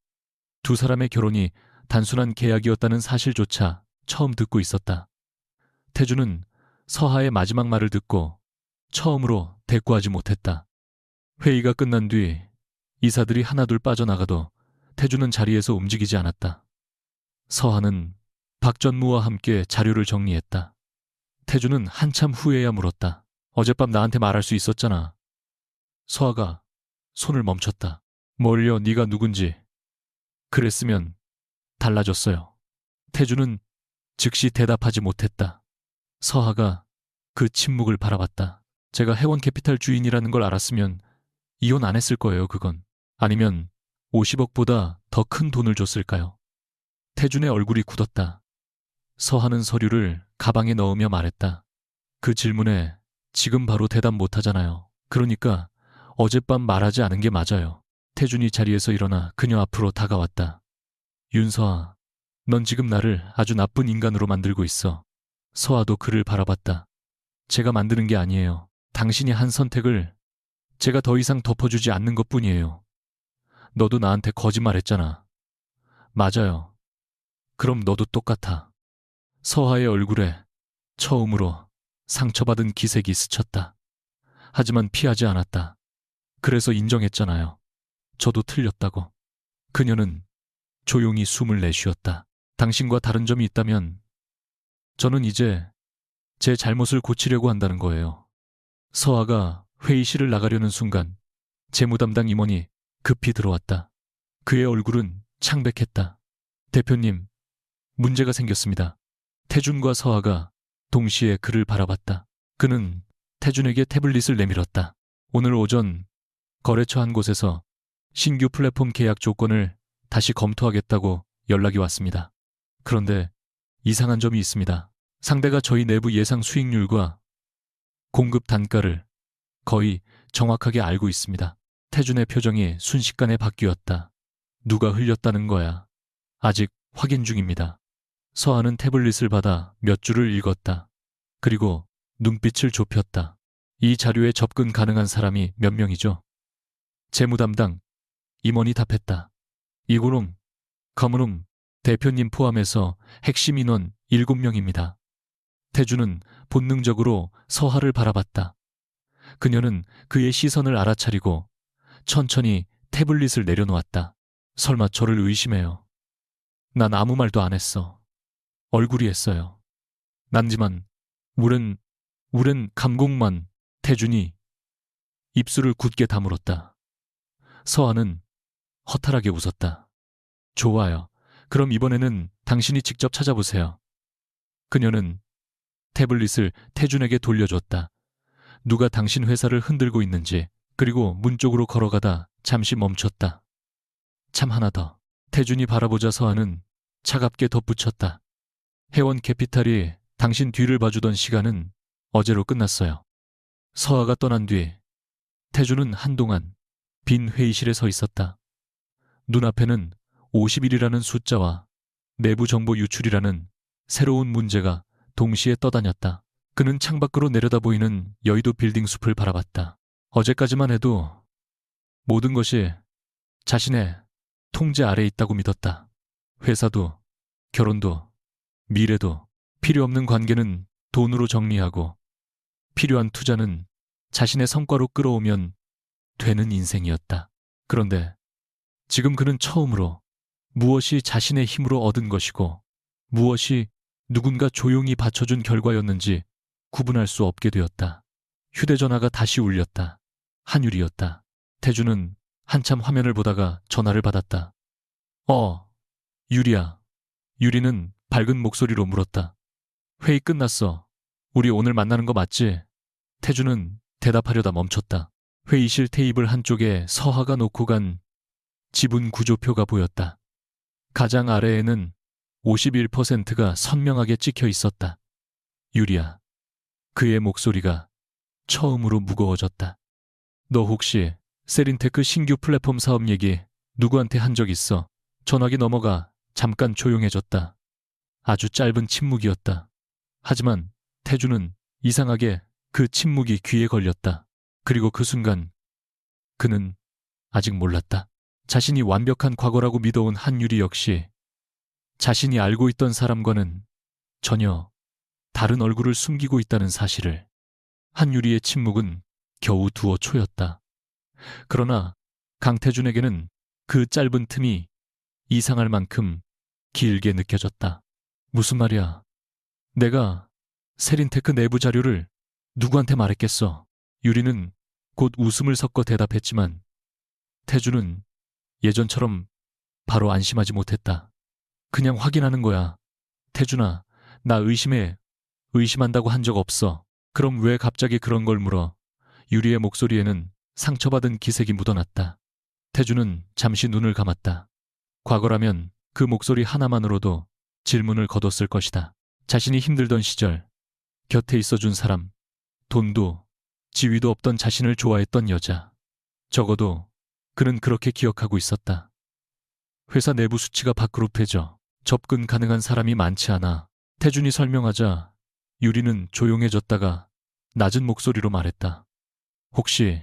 두 사람의 결혼이 단순한 계약이었다는 사실조차 처음 듣고 있었다. 태주는 서하의 마지막 말을 듣고 처음으로 대꾸하지 못했다. 회의가 끝난 뒤 이사들이 하나둘 빠져나가도 태주는 자리에서 움직이지 않았다. 서하는 박 전무와 함께 자료를 정리했다. 태주는 한참 후에야 물었다. 어젯밤 나한테 말할 수 있었잖아. 서하가 손을 멈췄다. 뭘요? 네가 누군지. 그랬으면 달라졌어요. 태주는 즉시 대답하지 못했다. 서하가 그 침묵을 바라봤다. 제가 해원캐피탈 주인이라는 걸 알았으면 이혼 안 했을 거예요, 그건. 아니면 50억보다 더 큰 돈을 줬을까요? 태준의 얼굴이 굳었다. 서하는 서류를 가방에 넣으며 말했다. 그 질문에 지금 바로 대답 못하잖아요. 그러니까 어젯밤 말하지 않은 게 맞아요. 태준이 자리에서 일어나 그녀 앞으로 다가왔다. 윤서아, 넌 지금 나를 아주 나쁜 인간으로 만들고 있어. 서아도 그를 바라봤다. 제가 만드는 게 아니에요. 당신이 한 선택을 제가 더 이상 덮어주지 않는 것뿐이에요. 너도 나한테 거짓말했잖아. 맞아요. 그럼 너도 똑같아. 서하의 얼굴에 처음으로 상처받은 기색이 스쳤다. 하지만 피하지 않았다. 그래서 인정했잖아요. 저도 틀렸다고. 그녀는 조용히 숨을 내쉬었다. 당신과 다른 점이 있다면 저는 이제 제 잘못을 고치려고 한다는 거예요. 서하가 회의실을 나가려는 순간 재무담당 임원이 급히 들어왔다. 그의 얼굴은 창백했다. 대표님, 문제가 생겼습니다. 태준과 서하가 동시에 그를 바라봤다. 그는 태준에게 태블릿을 내밀었다. 오늘 오전 거래처 한 곳에서 신규 플랫폼 계약 조건을 다시 검토하겠다고 연락이 왔습니다. 그런데 이상한 점이 있습니다. 상대가 저희 내부 예상 수익률과 공급 단가를 거의 정확하게 알고 있습니다. 태준의 표정이 순식간에 바뀌었다. 누가 흘렸다는 거야? 아직 확인 중입니다. 서하는 태블릿을 받아 몇 줄을 읽었다. 그리고 눈빛을 좁혔다. 이 자료에 접근 가능한 사람이 몇 명이죠? 재무담당 임원이 답했다. 이고롬, 검은옴, 대표님 포함해서 핵심 인원 7명입니다. 태주는 본능적으로 서하를 바라봤다. 그녀는 그의 시선을 알아차리고 천천히 태블릿을 내려놓았다. 설마 저를 의심해요. 난 아무 말도 안 했어. 얼굴이 했어요. 난지만 우린 감공만. 태준이 입술을 굳게 다물었다. 서하는 허탈하게 웃었다. 좋아요. 그럼 이번에는 당신이 직접 찾아보세요. 그녀는 태블릿을 태준에게 돌려줬다. 누가 당신 회사를 흔들고 있는지. 그리고 문 쪽으로 걸어가다 잠시 멈췄다. 참 하나 더. 태준이 바라보자 서하는 차갑게 덧붙였다. 해원 캐피탈이 당신 뒤를 봐주던 시간은 어제로 끝났어요. 서하가 떠난 뒤 태준은 한동안 빈 회의실에 서 있었다. 눈앞에는 50일이라는 숫자와 내부 정보 유출이라는 새로운 문제가 동시에 떠다녔다. 그는 창밖으로 내려다 보이는 여의도 빌딩 숲을 바라봤다. 어제까지만 해도 모든 것이 자신의 통제 아래에 있다고 믿었다. 회사도, 결혼도, 미래도, 필요 없는 관계는 돈으로 정리하고 필요한 투자는 자신의 성과로 끌어오면 되는 인생이었다. 그런데 지금 그는 처음으로 무엇이 자신의 힘으로 얻은 것이고 무엇이 누군가 조용히 받쳐준 결과였는지 구분할 수 없게 되었다. 휴대전화가 다시 울렸다. 한율이었다. 태주는 한참 화면을 보다가 전화를 받았다. 유리야. 유리는 밝은 목소리로 물었다. 회의 끝났어. 우리 오늘 만나는 거 맞지? 태주는 대답하려다 멈췄다. 회의실 테이블 한쪽에 서하가 놓고 간 지분 구조표가 보였다. 가장 아래에는 51%가 선명하게 찍혀 있었다. 유리야. 그의 목소리가 처음으로 무거워졌다. 너 혹시 세린테크 신규 플랫폼 사업 얘기 누구한테 한 적 있어? 전화기 넘어가 잠깐 조용해졌다. 아주 짧은 침묵이었다. 하지만 태주는 이상하게 그 침묵이 귀에 걸렸다. 그리고 그 순간 그는 아직 몰랐다. 자신이 완벽한 과거라고 믿어온 한유리 역시 자신이 알고 있던 사람과는 전혀 다른 얼굴을 숨기고 있다는 사실을. 한유리의 침묵은 겨우 두어 초였다. 그러나 강태준에게는 그 짧은 틈이 이상할 만큼 길게 느껴졌다. 무슨 말이야? 내가 세린테크 내부 자료를 누구한테 말했겠어? 유리는 곧 웃음을 섞어 대답했지만 태주는 예전처럼 바로 안심하지 못했다. 그냥 확인하는 거야. 태준아, 나 의심한다고 한 적 없어. 그럼 왜 갑자기 그런 걸 물어? 유리의 목소리에는 상처받은 기색이 묻어났다. 태주는 잠시 눈을 감았다. 과거라면 그 목소리 하나만으로도 질문을 거뒀을 것이다. 자신이 힘들던 시절, 곁에 있어준 사람, 돈도 지위도 없던 자신을 좋아했던 여자. 적어도 그는 그렇게 기억하고 있었다. 회사 내부 수치가 밥그릇해져 접근 가능한 사람이 많지 않아. 태준이 설명하자 유리는 조용해졌다가 낮은 목소리로 말했다. 혹시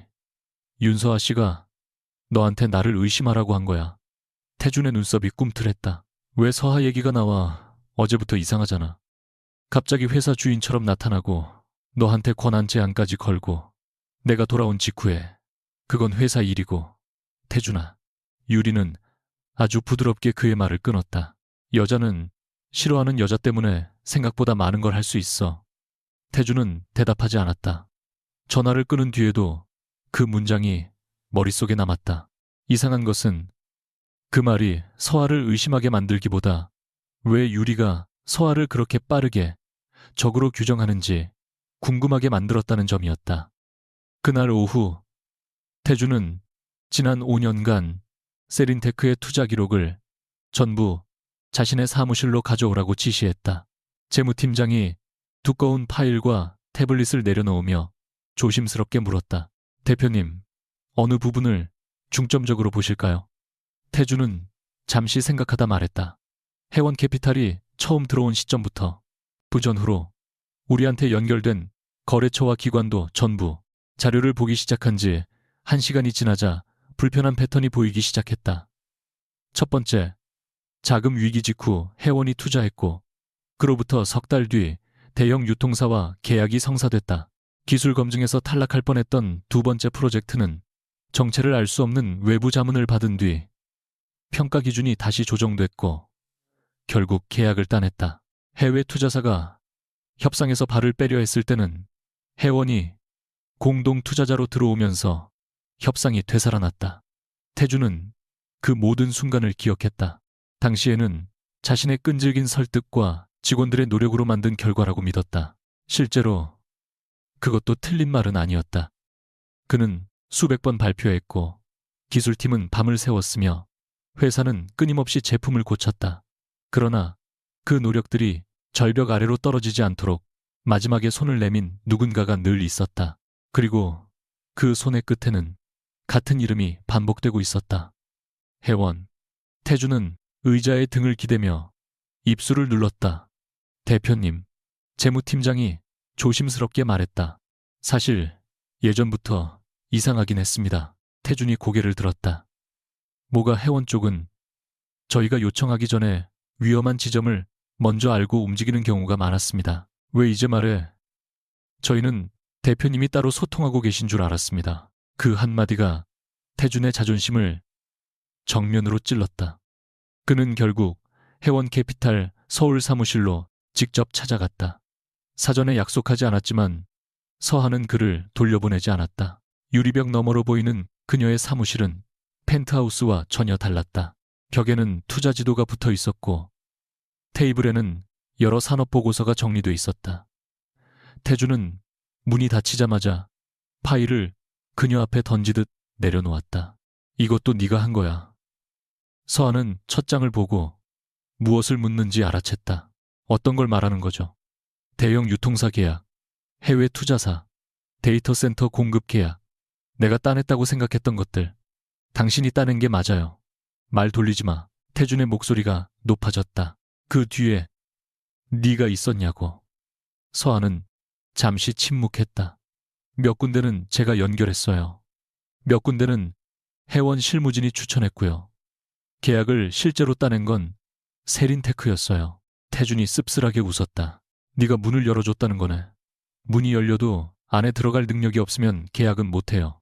윤서아 씨가 너한테 나를 의심하라고 한 거야? 태준의 눈썹이 꿈틀했다. 왜 서하 얘기가 나와? 어제부터 이상하잖아. 갑자기 회사 주인처럼 나타나고 너한테 권한 제안까지 걸고 내가 돌아온 직후에 그건 회사 일이고. 태준아. 유리는 아주 부드럽게 그의 말을 끊었다. 여자는 싫어하는 여자 때문에 생각보다 많은 걸 할 수 있어. 태준은 대답하지 않았다. 전화를 끊은 뒤에도 그 문장이 머릿속에 남았다. 이상한 것은 그 말이 서아를 의심하게 만들기보다 왜 유리가 서아를 그렇게 빠르게 적으로 규정하는지 궁금하게 만들었다는 점이었다. 그날 오후 태준은 지난 5년간 세린테크의 투자 기록을 전부 자신의 사무실로 가져오라고 지시했다. 재무팀장이 두꺼운 파일과 태블릿을 내려놓으며 조심스럽게 물었다. 대표님, 어느 부분을 중점적으로 보실까요? 태준은 잠시 생각하다 말했다. 해원 캐피탈이 처음 들어온 시점부터 부전 후로 우리한테 연결된 거래처와 기관도 전부 자료를 보기 시작한 지 1시간이 지나자 불편한 패턴이 보이기 시작했다. 첫 번째, 자금 위기 직후 해원이 투자했고 그로부터 석 달 뒤 대형 유통사와 계약이 성사됐다. 기술 검증에서 탈락할 뻔했던 두 번째 프로젝트는 정체를 알 수 없는 외부 자문을 받은 뒤 평가 기준이 다시 조정됐고 결국 계약을 따냈다. 해외 투자사가 협상에서 발을 빼려 했을 때는 해원이 공동 투자자로 들어오면서 협상이 되살아났다. 태주는 그 모든 순간을 기억했다. 당시에는 자신의 끈질긴 설득과 직원들의 노력으로 만든 결과라고 믿었다. 실제로 그것도 틀린 말은 아니었다. 그는 수백 번 발표했고 기술팀은 밤을 새웠으며 회사는 끊임없이 제품을 고쳤다. 그러나 그 노력들이 절벽 아래로 떨어지지 않도록 마지막에 손을 내민 누군가가 늘 있었다. 그리고 그 손의 끝에는 같은 이름이 반복되고 있었다. 해원. 태주는 의자에 등을 기대며 입술을 눌렀다. 대표님, 재무팀장이 조심스럽게 말했다. 사실 예전부터 이상하긴 했습니다. 태준이 고개를 들었다. 모가 회원 쪽은 저희가 요청하기 전에 위험한 지점을 먼저 알고 움직이는 경우가 많았습니다. 왜 이제 말해? 저희는 대표님이 따로 소통하고 계신 줄 알았습니다. 그 한마디가 태준의 자존심을 정면으로 찔렀다. 그는 결국 회원 캐피탈 서울 사무실로 직접 찾아갔다. 사전에 약속하지 않았지만 서한은 그를 돌려보내지 않았다. 유리벽 너머로 보이는 그녀의 사무실은 펜트하우스와 전혀 달랐다. 벽에는 투자 지도가 붙어 있었고 테이블에는 여러 산업 보고서가 정리돼 있었다. 태준은 문이 닫히자마자 파일을 그녀 앞에 던지듯 내려놓았다. 이것도 네가 한 거야. 서한은 첫 장을 보고 무엇을 묻는지 알아챘다. 어떤 걸 말하는 거죠? 대형 유통사 계약, 해외 투자사, 데이터 센터 공급 계약, 내가 따냈다고 생각했던 것들. 당신이 따낸 게 맞아요. 말 돌리지 마. 태준의 목소리가 높아졌다. 그 뒤에 네가 있었냐고. 서한은 잠시 침묵했다. 몇 군데는 제가 연결했어요. 몇 군데는 회원 실무진이 추천했고요. 계약을 실제로 따낸 건 세린테크였어요. 태준이 씁쓸하게 웃었다. 네가 문을 열어줬다는 거네. 문이 열려도 안에 들어갈 능력이 없으면 계약은 못해요.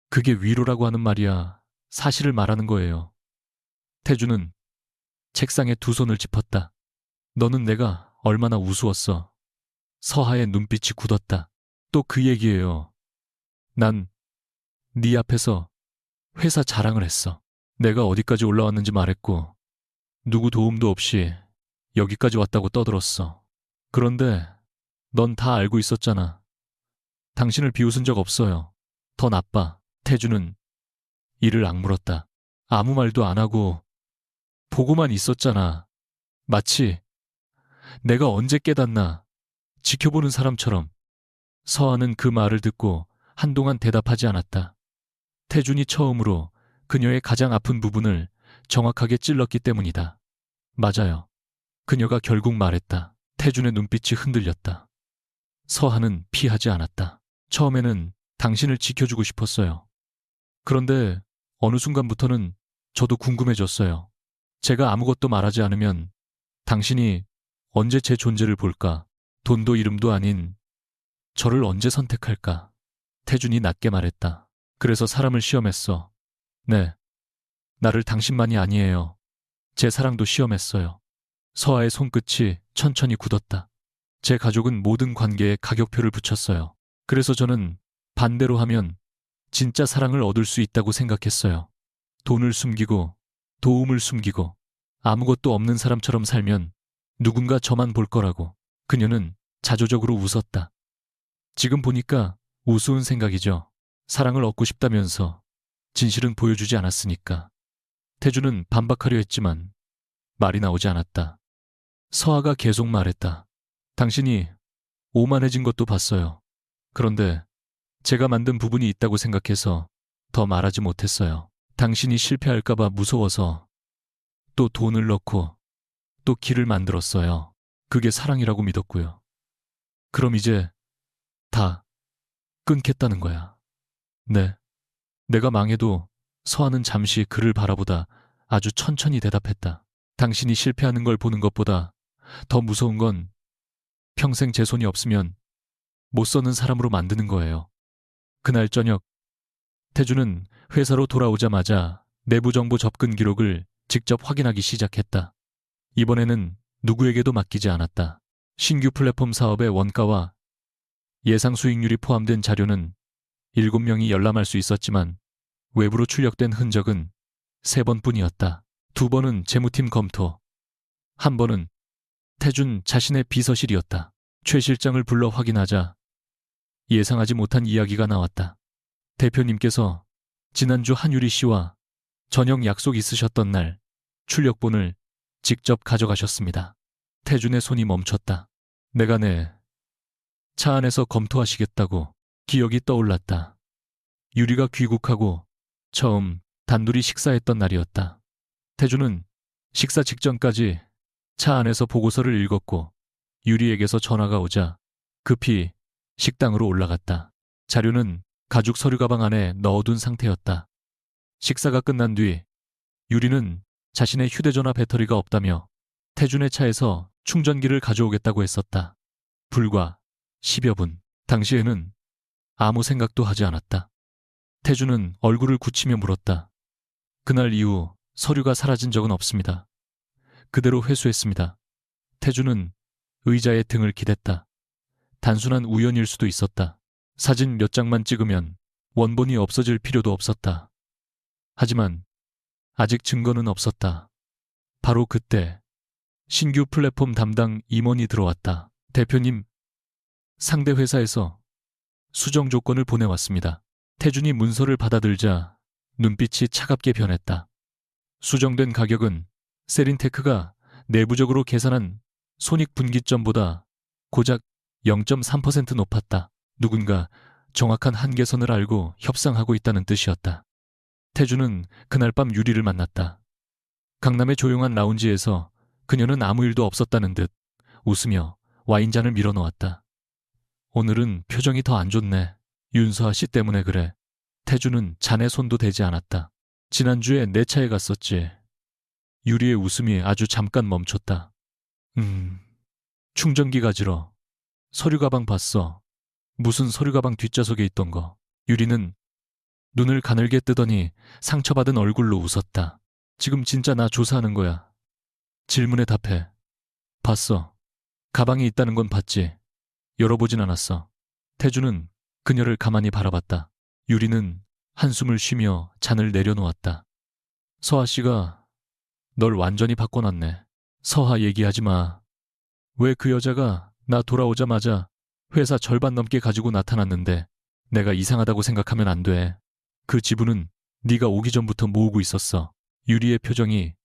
그게 위로라고 하는 말이야. 사실을 말하는 거예요. 태준은 책상에 두 손을 짚었다. 너는 내가 얼마나 우스웠어. 서하의 눈빛이 굳었다. 또 그 얘기예요. 난 네 앞에서 회사 자랑을 했어. 내가 어디까지 올라왔는지 말했고 누구 도움도 없이 여기까지 왔다고 떠들었어. 그런데 넌 다 알고 있었잖아. 당신을 비웃은 적 없어요. 더 나빠. 태준은 이를 악물었다. 아무 말도 안 하고 보고만 있었잖아. 마치 내가 언제 깨닫나 지켜보는 사람처럼. 서한은 그 말을 듣고 한동안 대답하지 않았다. 태준이 처음으로 그녀의 가장 아픈 부분을 정확하게 찔렀기 때문이다. 맞아요. 그녀가 결국 말했다. 태준의 눈빛이 흔들렸다. 서한은 피하지 않았다. 처음에는 당신을 지켜주고 싶었어요. 그런데 어느 순간부터는 저도 궁금해졌어요. 제가 아무것도 말하지 않으면 당신이 언제 제 존재를 볼까? 돈도 이름도 아닌 저를 언제 선택할까? 태준이 낮게 말했다. 그래서 사람을 시험했어. 네. 나를 당신만이 아니에요. 제 사랑도 시험했어요. 서아의 손끝이 천천히 굳었다. 제 가족은 모든 관계에 가격표를 붙였어요. 그래서 저는 반대로 하면 진짜 사랑을 얻을 수 있다고 생각했어요. 돈을 숨기고 도움을 숨기고 아무것도 없는 사람처럼 살면 누군가 저만 볼 거라고. 그녀는 자조적으로 웃었다. 지금 보니까 우스운 생각이죠. 사랑을 얻고 싶다면서 진실은 보여주지 않았으니까. 태준은 반박하려 했지만 말이 나오지 않았다. 서아가 계속 말했다. 당신이 오만해진 것도 봤어요. 그런데 제가 만든 부분이 있다고 생각해서 더 말하지 못했어요. 당신이 실패할까봐 무서워서 또 돈을 넣고 또 길을 만들었어요. 그게 사랑이라고 믿었고요. 그럼 이제 다 끊겠다는 거야. 네. 내가 망해도 서아는 잠시 그를 바라보다 아주 천천히 대답했다. 당신이 실패하는 걸 보는 것보다 더 무서운 건 평생 제 손이 없으면 못 써는 사람으로 만드는 거예요. 그날 저녁 태준은 회사로 돌아오자마자 내부 정보 접근 기록을 직접 확인하기 시작했다. 이번에는 누구에게도 맡기지 않았다. 신규 플랫폼 사업의 원가와 예상 수익률이 포함된 자료는 7명이 열람할 수 있었지만 외부로 출력된 흔적은 3번뿐이었다. 2번은 재무팀 검토, 1번은 태준 자신의 비서실이었다. 최 실장을 불러 확인하자 예상하지 못한 이야기가 나왔다. 대표님께서 지난주 한유리 씨와 저녁 약속 있으셨던 날 출력본을 직접 가져가셨습니다. 태준의 손이 멈췄다. 내가 내 차 안에서 검토하시겠다고. 기억이 떠올랐다. 유리가 귀국하고 처음 단둘이 식사했던 날이었다. 태준은 식사 직전까지 차 안에서 보고서를 읽었고 유리에게서 전화가 오자 급히 식당으로 올라갔다. 자료는 가죽 서류 가방 안에 넣어둔 상태였다. 식사가 끝난 뒤 유리는 자신의 휴대전화 배터리가 없다며 태준의 차에서 충전기를 가져오겠다고 했었다. 불과 10여 분. 당시에는 아무 생각도 하지 않았다. 태준은 얼굴을 굳히며 물었다. 그날 이후 서류가 사라진 적은 없습니다. 그대로 회수했습니다. 태준은 의자에 등을 기댔다. 단순한 우연일 수도 있었다. 사진 몇 장만 찍으면 원본이 없어질 필요도 없었다. 하지만 아직 증거는 없었다. 바로 그때 신규 플랫폼 담당 임원이 들어왔다. 대표님, 상대 회사에서 수정 조건을 보내왔습니다. 태준이 문서를 받아들자 눈빛이 차갑게 변했다. 수정된 가격은 세린테크가 내부적으로 계산한 손익분기점보다 고작 0.3% 높았다. 누군가 정확한 한계선을 알고 협상하고 있다는 뜻이었다. 태준은 그날 밤 유리를 만났다. 강남의 조용한 라운지에서 그녀는 아무 일도 없었다는 듯 웃으며 와인잔을 밀어놓았다. 오늘은 표정이 더 안 좋네. 윤서아 씨 때문에 그래. 태준은 잔에 손도 대지 않았다. 지난주에 내 차에 갔었지. 유리의 웃음이 아주 잠깐 멈췄다. 충전기 가지러. 서류 가방 봤어. 무슨 서류 가방 뒷좌석에 있던 거. 유리는 눈을 가늘게 뜨더니 상처받은 얼굴로 웃었다. 지금 진짜 나 조사하는 거야. 질문에 답해. 봤어. 가방이 있다는 건 봤지. 열어보진 않았어. 태준은 그녀를 가만히 바라봤다. 유리는 한숨을 쉬며 잔을 내려놓았다. 서아 씨가 널 완전히 바꿔놨네. 서아 얘기하지 마. 왜 그 여자가 나 돌아오자마자 회사 절반 넘게 가지고 나타났는데 내가 이상하다고 생각하면 안 돼. 그 지분은 네가 오기 전부터 모으고 있었어. 유리의 표정이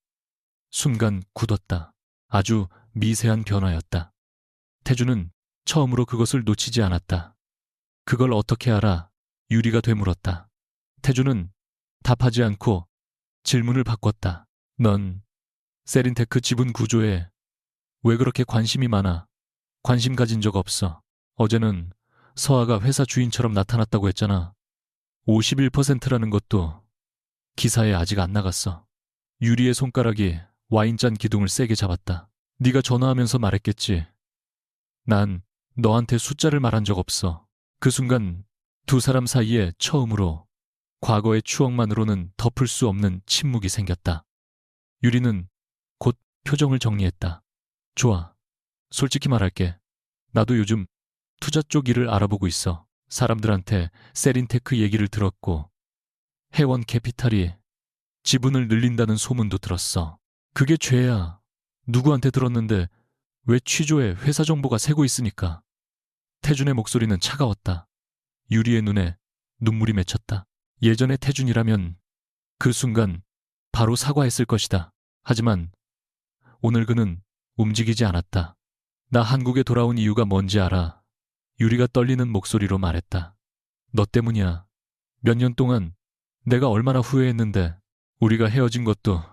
순간 굳었다. 아주 미세한 변화였다. 태준은 처음으로 그것을 놓치지 않았다. 그걸 어떻게 알아? 유리가 되물었다. 태준은 답하지 않고 질문을 바꿨다. 넌 세린테크 지분 구조에 왜 그렇게 관심이 많아? 관심 가진 적 없어. 어제는 서아가 회사 주인처럼 나타났다고 했잖아. 51%라는 것도 기사에 아직 안 나갔어. 유리의 손가락이 와인잔 기둥을 세게 잡았다. 네가 전화하면서 말했겠지. 난 너한테 숫자를 말한 적 없어. 그 순간 두 사람 사이에 처음으로 과거의 추억만으로는 덮을 수 없는 침묵이 생겼다. 유리는 곧 표정을 정리했다. 좋아. 솔직히 말할게. 나도 요즘 투자 쪽 일을 알아보고 있어. 사람들한테 세린테크 얘기를 들었고 해원 캐피탈이 지분을 늘린다는 소문도 들었어. 그게 죄야. 누구한테 들었는데 왜 취조에 회사 정보가 새고 있으니까. 태준의 목소리는 차가웠다. 유리의 눈에 눈물이 맺혔다. 예전의 태준이라면 그 순간 바로 사과했을 것이다. 하지만 오늘 그는 움직이지 않았다. 나 한국에 돌아온 이유가 뭔지 알아. 유리가 떨리는 목소리로 말했다. 너 때문이야. 몇 년 동안 내가 얼마나 후회했는데. 우리가 헤어진 것도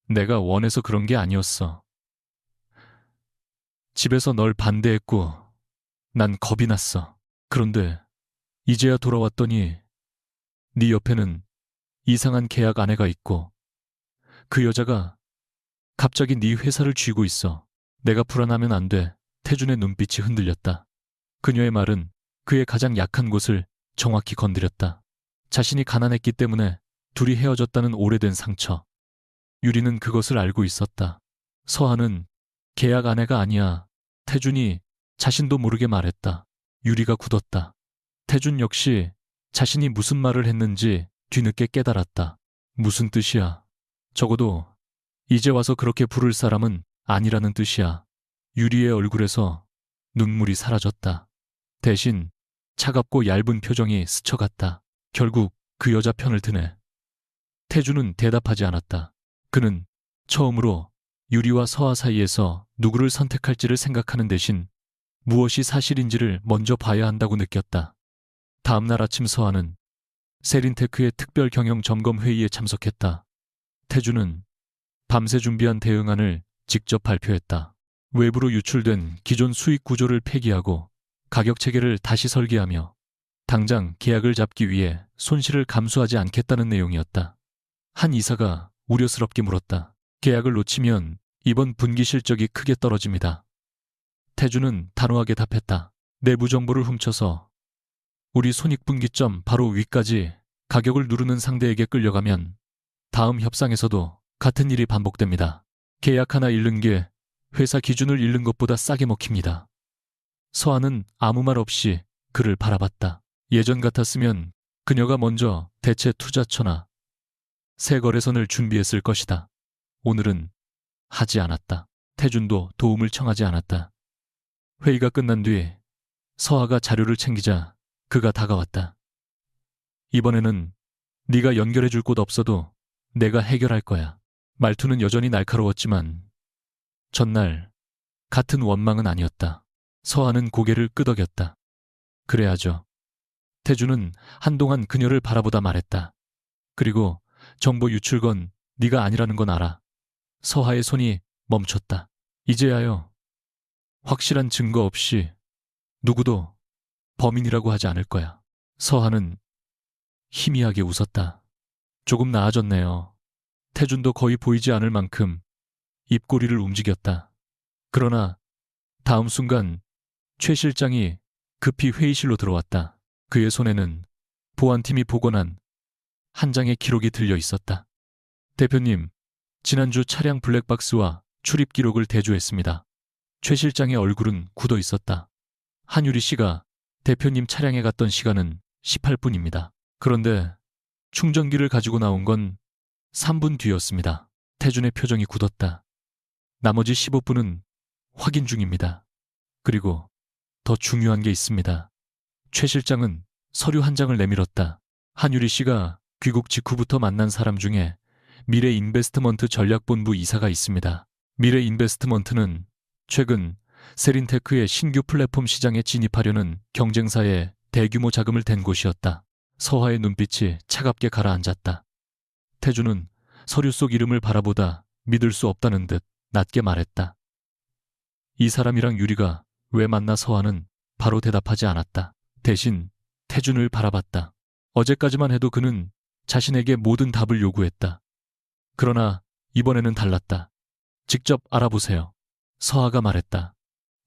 내가 원해서 그런 게 아니었어. 집에서 널 반대했고 난 겁이 났어. 그런데 이제야 돌아왔더니 네 옆에는 이상한 계약 아내가 있고 그 여자가 갑자기 네 회사를 쥐고 있어. 내가 불안하면 안 돼. 태준의 눈빛이 흔들렸다. 그녀의 말은 그의 가장 약한 곳을 정확히 건드렸다. 자신이 가난했기 때문에 둘이 헤어졌다는 오래된 상처. 유리는 그것을 알고 있었다. 서하는 계약 아내가 아니야. 태준이 자신도 모르게 말했다. 유리가 굳었다. 태준 역시 자신이 무슨 말을 했는지 뒤늦게 깨달았다. 무슨 뜻이야? 적어도 이제 와서 그렇게 부를 사람은 아니라는 뜻이야. 유리의 얼굴에서 눈물이 사라졌다. 대신 차갑고 얇은 표정이 스쳐갔다. 결국 그 여자 편을 드네. 태준은 대답하지 않았다. 그는 처음으로 유리와 서아 사이에서 누구를 선택할지를 생각하는 대신 무엇이 사실인지를 먼저 봐야 한다고 느꼈다. 다음 날 아침 서아는 세린테크의 특별 경영 점검 회의에 참석했다. 태준은 밤새 준비한 대응안을 직접 발표했다. 외부로 유출된 기존 수익 구조를 폐기하고 가격 체계를 다시 설계하며 당장 계약을 잡기 위해 손실을 감수하지 않겠다는 내용이었다. 한 이사가 우려스럽게 물었다. 계약을 놓치면 이번 분기 실적이 크게 떨어집니다. 태주는 단호하게 답했다. 내부 정보를 훔쳐서 우리 손익분기점 바로 위까지 가격을 누르는 상대에게 끌려가면 다음 협상에서도 같은 일이 반복됩니다. 계약 하나 잃는 게 회사 기준을 잃는 것보다 싸게 먹힙니다. 서한은 아무 말 없이 그를 바라봤다. 예전 같았으면 그녀가 먼저 대체 투자처나 새 거래선을 준비했을 것이다. 오늘은 하지 않았다. 태준도 도움을 청하지 않았다. 회의가 끝난 뒤 서하가 자료를 챙기자 그가 다가왔다. 이번에는 네가 연결해줄 곳 없어도 내가 해결할 거야. 말투는 여전히 날카로웠지만 전날 같은 원망은 아니었다. 서하는 고개를 끄덕였다. 그래야죠. 태주는 한동안 그녀를 바라보다 말했다. 그리고 정보 유출건 네가 아니라는 건 알아. 서하의 손이 멈췄다. 이제야요. 확실한 증거 없이 누구도 범인이라고 하지 않을 거야. 서하는 희미하게 웃었다. 조금 나아졌네요. 태준도 거의 보이지 않을 만큼 입꼬리를 움직였다. 그러나 다음 순간 최 실장이 급히 회의실로 들어왔다. 그의 손에는 보안팀이 복원한 한 장의 기록이 들려 있었다. 대표님, 지난주 차량 블랙박스와 출입 기록을 대조했습니다. 최 실장의 얼굴은 굳어 있었다. 한유리 씨가 대표님 차량에 갔던 시간은 18분입니다. 그런데 충전기를 가지고 나온 건 3분 뒤였습니다. 태준의 표정이 굳었다. 나머지 15분은 확인 중입니다. 그리고 더 중요한 게 있습니다. 최 실장은 서류 한 장을 내밀었다. 한유리 씨가 귀국 직후부터 만난 사람 중에 미래 인베스트먼트 전략본부 이사가 있습니다. 미래 인베스트먼트는 최근 세린테크의 신규 플랫폼 시장에 진입하려는 경쟁사에 대규모 자금을 댄 곳이었다. 서하의 눈빛이 차갑게 가라앉았다. 태주는 서류 속 이름을 바라보다 믿을 수 없다는 듯 낮게 말했다. 이 사람이랑 유리가 왜 만나? 서하는 바로 대답하지 않았다. 대신 태준을 바라봤다. 어제까지만 해도 그는 자신에게 모든 답을 요구했다. 그러나 이번에는 달랐다. 직접 알아보세요. 서하가 말했다.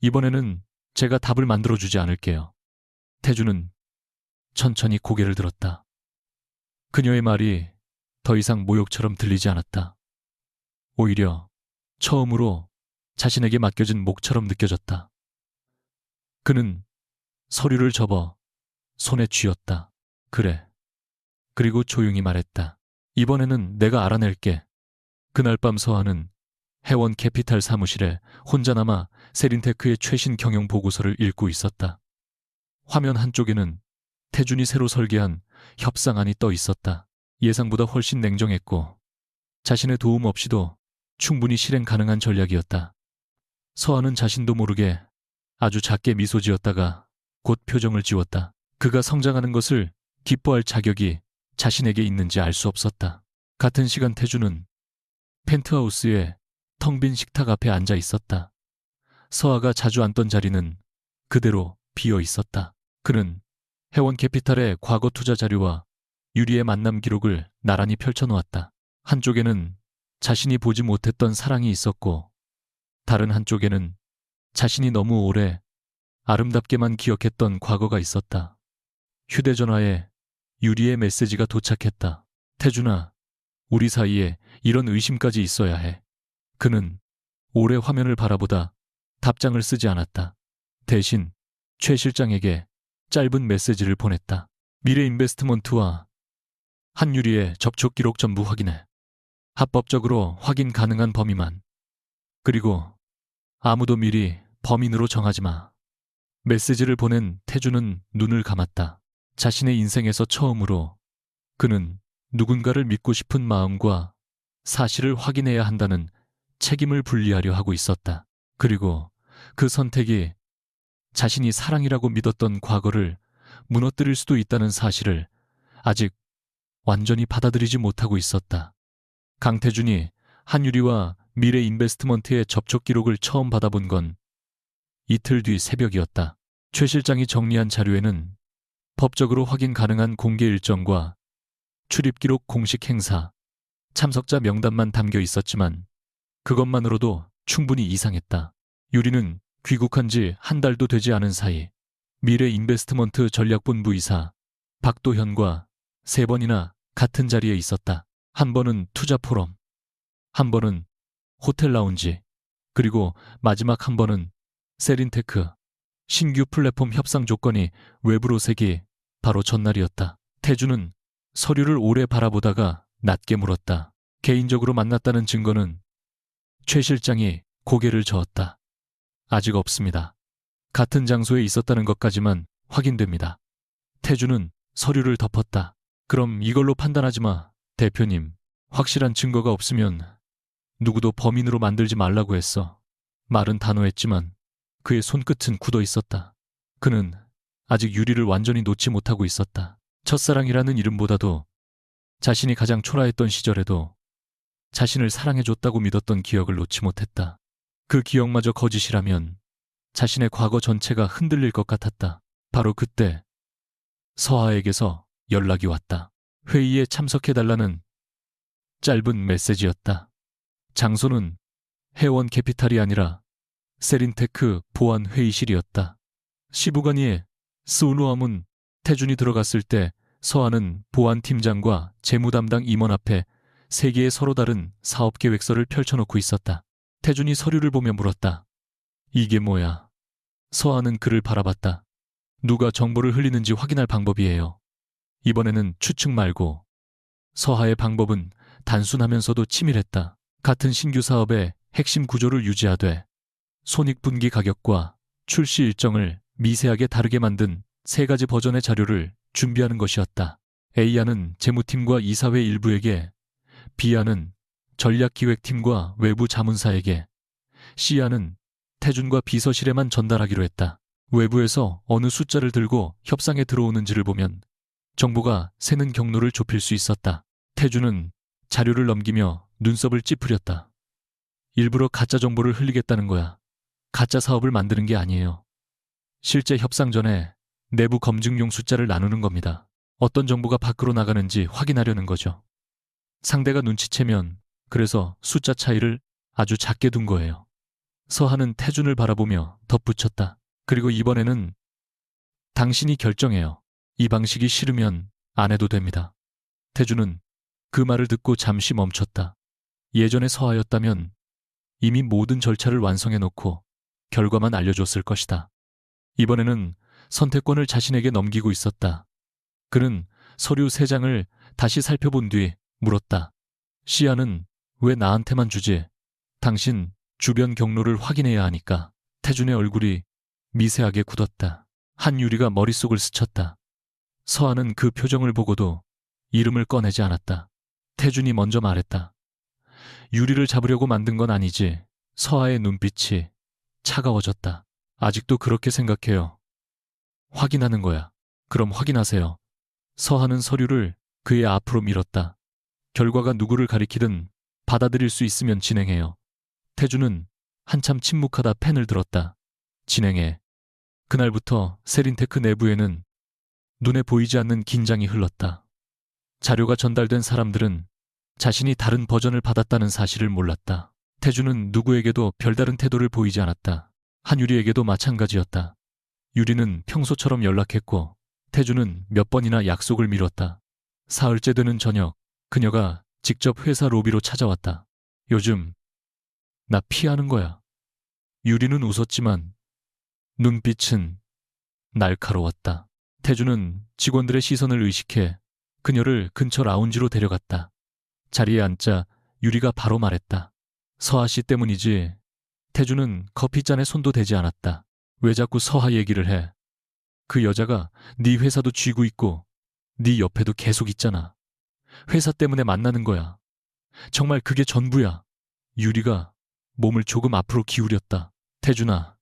이번에는 제가 답을 만들어주지 않을게요. 태준은 천천히 고개를 들었다. 그녀의 말이 더 이상 모욕처럼 들리지 않았다. 오히려 처음으로 자신에게 맡겨진 몫처럼 느껴졌다. 그는 서류를 접어 손에 쥐었다. 그래. 그리고 조용히 말했다. 이번에는 내가 알아낼게. 그날 밤 서하는 해원 캐피탈 사무실에 혼자 남아 세린테크의 최신 경영 보고서를 읽고 있었다. 화면 한쪽에는 태준이 새로 설계한 협상안이 떠 있었다. 예상보다 훨씬 냉정했고 자신의 도움 없이도 충분히 실행 가능한 전략이었다. 서하는 자신도 모르게 아주 작게 미소 지었다가 곧 표정을 지웠다. 그가 성장하는 것을 기뻐할 자격이 자신에게 있는지 알 수 없었다. 같은 시간 태준은 펜트하우스의 텅 빈 식탁 앞에 앉아 있었다. 서하가 자주 앉던 자리는 그대로 비어 있었다. 그는 해원 캐피탈의 과거 투자 자료와 유리의 만남 기록을 나란히 펼쳐놓았다. 한쪽에는 자신이 보지 못했던 사랑이 있었고 다른 한쪽에는 자신이 너무 오래 아름답게만 기억했던 과거가 있었다. 휴대전화에 유리의 메시지가 도착했다. 태준아, 우리 사이에 이런 의심까지 있어야 해. 그는 오래 화면을 바라보다 답장을 쓰지 않았다. 대신 최 실장에게 짧은 메시지를 보냈다. 미래 인베스트먼트와 한유리의 접촉 기록 전부 확인해. 합법적으로 확인 가능한 범위만. 그리고 아무도 미리 범인으로 정하지 마. 메시지를 보낸 태준은 눈을 감았다. 자신의 인생에서 처음으로 그는 누군가를 믿고 싶은 마음과 사실을 확인해야 한다는 책임을 분리하려 하고 있었다. 그리고 그 선택이 자신이 사랑이라고 믿었던 과거를 무너뜨릴 수도 있다는 사실을 아직 완전히 받아들이지 못하고 있었다. 강태준이 한유리와 미래 인베스트먼트의 접촉 기록을 처음 받아본 건 이틀 뒤 새벽이었다. 최 실장이 정리한 자료에는 법적으로 확인 가능한 공개 일정과 출입 기록 공식 행사, 참석자 명단만 담겨 있었지만 그것만으로도 충분히 이상했다. 유리는 귀국한 지 한 달도 되지 않은 사이 미래 인베스트먼트 전략본부 이사 박도현과 3번이나 같은 자리에 있었다. 한 번은 투자 포럼, 한 번은 호텔 라운지, 그리고 마지막 한 번은 세린테크 신규 플랫폼 협상 조건이 외부로 새기 바로 전날이었다. 태주는 서류를 오래 바라보다가 낮게 물었다. 개인적으로 만났다는 증거는? 최 실장이 고개를 저었다. 아직 없습니다. 같은 장소에 있었다는 것까지만 확인됩니다. 태주는 서류를 덮었다. 그럼 이걸로 판단하지 마, 대표님. 확실한 증거가 없으면 누구도 범인으로 만들지 말라고 했어. 말은 단호했지만 그의 손끝은 굳어 있었다. 그는 아직 유리를 완전히 놓지 못하고 있었다. 첫사랑이라는 이름보다도 자신이 가장 초라했던 시절에도 자신을 사랑해줬다고 믿었던 기억을 놓지 못했다. 그 기억마저 거짓이라면 자신의 과거 전체가 흔들릴 것 같았다. 바로 그때 서하에게서 연락이 왔다. 회의에 참석해달라는 짧은 메시지였다. 장소는 해원 캐피탈이 아니라 세린테크 보안 회의실이었다. 시부간이에 스우누함은 태준이 들어갔을 때 서하는 보안팀장과 재무담당 임원 앞에 3개의 서로 다른 사업계획서를 펼쳐놓고 있었다. 태준이 서류를 보며 물었다. 이게 뭐야? 서하는 그를 바라봤다. 누가 정보를 흘리는지 확인할 방법이에요. 이번에는 추측 말고. 서하의 방법은 단순하면서도 치밀했다. 같은 신규 사업의 핵심 구조를 유지하되 손익분기 가격과 출시 일정을 미세하게 다르게 만든 3가지 버전의 자료를 준비하는 것이었다. A안은 재무팀과 이사회 일부에게, B안은 전략기획팀과 외부 자문사에게, C안은 태준과 비서실에만 전달하기로 했다. 외부에서 어느 숫자를 들고 협상에 들어오는지를 보면 정보가 새는 경로를 좁힐 수 있었다. 태준은 자료를 넘기며 눈썹을 찌푸렸다. 일부러 가짜 정보를 흘리겠다는 거야. 가짜 사업을 만드는 게 아니에요. 실제 협상 전에 내부 검증용 숫자를 나누는 겁니다. 어떤 정보가 밖으로 나가는지 확인하려는 거죠. 상대가 눈치채면 그래서 숫자 차이를 아주 작게 둔 거예요. 서하는 태준을 바라보며 덧붙였다. 그리고 이번에는 당신이 결정해요. 이 방식이 싫으면 안 해도 됩니다. 태준은 그 말을 듣고 잠시 멈췄다. 예전의 서하였다면 이미 모든 절차를 완성해놓고 결과만 알려줬을 것이다. 이번에는 선택권을 자신에게 넘기고 있었다. 그는 서류 3장을 다시 살펴본 뒤 물었다. C안은 왜 나한테만 주지? 당신 주변 경로를 확인해야 하니까. 태준의 얼굴이 미세하게 굳었다. 한유리가 머릿속을 스쳤다. 서하는 그 표정을 보고도 이름을 꺼내지 않았다. 태준이 먼저 말했다. 유리를 잡으려고 만든 건 아니지. 서하의 눈빛이 차가워졌다. 아직도 그렇게 생각해요. 확인하는 거야. 그럼 확인하세요. 서하는 서류를 그의 앞으로 밀었다. 결과가 누구를 가리키든 받아들일 수 있으면 진행해요. 태준은 한참 침묵하다 펜을 들었다. 진행해. 그날부터 세린테크 내부에는 눈에 보이지 않는 긴장이 흘렀다. 자료가 전달된 사람들은 자신이 다른 버전을 받았다는 사실을 몰랐다. 태준은 누구에게도 별다른 태도를 보이지 않았다. 한유리에게도 마찬가지였다. 유리는 평소처럼 연락했고 태준은 몇 번이나 약속을 미뤘다. 사흘째 되는 저녁, 그녀가 직접 회사 로비로 찾아왔다. 요즘 나 피하는 거야. 유리는 웃었지만 눈빛은 날카로웠다. 태준은 직원들의 시선을 의식해 그녀를 근처 라운지로 데려갔다. 자리에 앉자 유리가 바로 말했다. 서하 씨 때문이지. 태준은 커피잔에 손도 대지 않았다. 왜 자꾸 서하 얘기를 해? 그 여자가 네 회사도 쥐고 있고 네 옆에도 계속 있잖아. 회사 때문에 만나는 거야. 정말 그게 전부야. 유리가 몸을 조금 앞으로 기울였다. 태준아,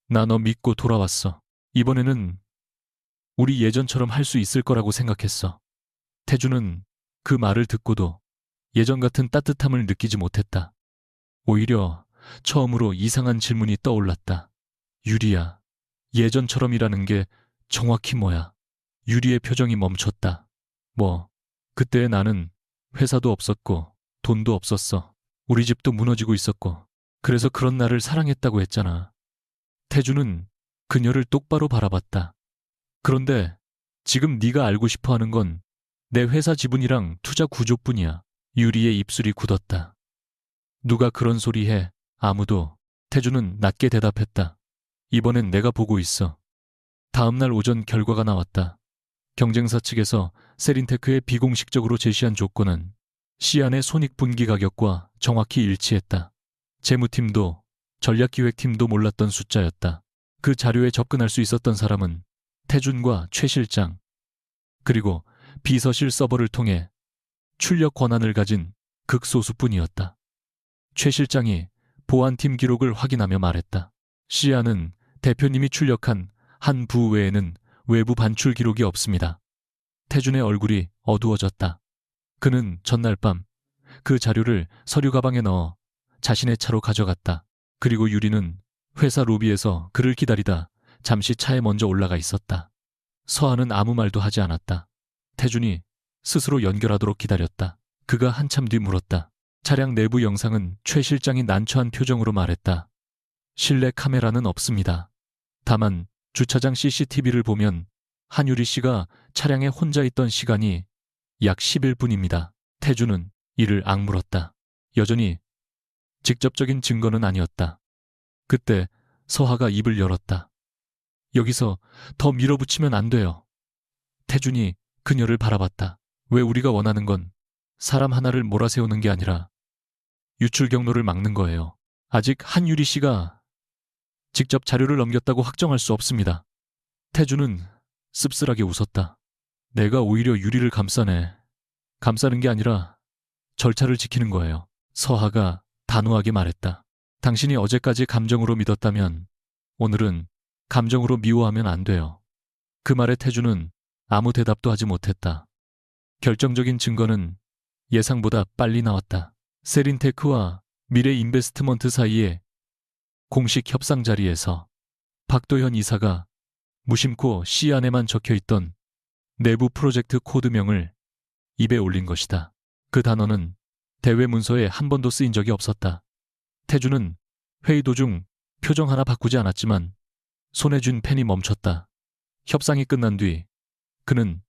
나 너 믿고 돌아왔어. 이번에는 우리 예전처럼 할 수 있을 거라고 생각했어. 태준은 그 말을 듣고도 예전 같은 따뜻함을 느끼지 못했다. 오히려 처음으로 이상한 질문이 떠올랐다. 유리야, 예전처럼이라는 게 정확히 뭐야? 유리의 표정이 멈췄다. 뭐, 그때 나는 회사도 없었고 돈도 없었어. 우리 집도 무너지고 있었고. 그래서 그런 나를 사랑했다고 했잖아. 태주는 그녀를 똑바로 바라봤다. 그런데 지금 네가 알고 싶어 하는 건 내 회사 지분이랑 투자 구조뿐이야. 유리의 입술이 굳었다. 누가 그런 소리 해? 아무도. 태주는 낮게 대답했다. 이번엔 내가 보고 있어. 다음날 오전 결과가 나왔다. 경쟁사 측에서 세린테크에 비공식적으로 제시한 조건은 시안의 손익분기 가격과 정확히 일치했다. 재무팀도 전략기획팀도 몰랐던 숫자였다. 그 자료에 접근할 수 있었던 사람은 태준과 최 실장, 그리고 비서실 서버를 통해 출력 권한을 가진 극소수뿐이었다. 최 실장이 보안팀 기록을 확인하며 말했다. 시안은 대표님이 출력한 한 부 외에는 외부 반출 기록이 없습니다. 태준의 얼굴이 어두워졌다. 그는 전날 밤 그 자료를 서류 가방에 넣어 자신의 차로 가져갔다. 그리고 유리는 회사 로비에서 그를 기다리다 잠시 차에 먼저 올라가 있었다. 서한은 아무 말도 하지 않았다. 태준이 스스로 연결하도록 기다렸다. 그가 한참 뒤 물었다. 차량 내부 영상은 최 실장이 난처한 표정으로 말했다. 실내 카메라는 없습니다. 다만 주차장 CCTV를 보면 한유리 씨가 차량에 혼자 있던 시간이 약 11분입니다. 태준은 이를 악물었다. 여전히 직접적인 증거는 아니었다. 그때 서하가 입을 열었다. 여기서 더 밀어붙이면 안 돼요. 태준이 그녀를 바라봤다. 왜 우리가 원하는 건 사람 하나를 몰아세우는 게 아니라 유출 경로를 막는 거예요. 아직 한유리 씨가 직접 자료를 넘겼다고 확정할 수 없습니다. 태준은 씁쓸하게 웃었다. 내가 오히려 유리를 감싸네. 감싸는 게 아니라 절차를 지키는 거예요. 서하가 단호하게 말했다. 당신이 어제까지 감정으로 믿었다면 오늘은 감정으로 미워하면 안 돼요. 그 말에 태준은 아무 대답도 하지 못했다. 결정적인 증거는 예상보다 빨리 나왔다. 세린테크와 미래 인베스트먼트 사이에 공식 협상 자리에서 박도현 이사가 무심코 C 안에만 적혀있던 내부 프로젝트 코드명을 입에 올린 것이다. 그 단어는 대외 문서에 한 번도 쓰인 적이 없었다. 태준은 회의 도중 표정 하나 바꾸지 않았지만 손에 쥔 펜이 멈췄다. 협상이 끝난 뒤 그는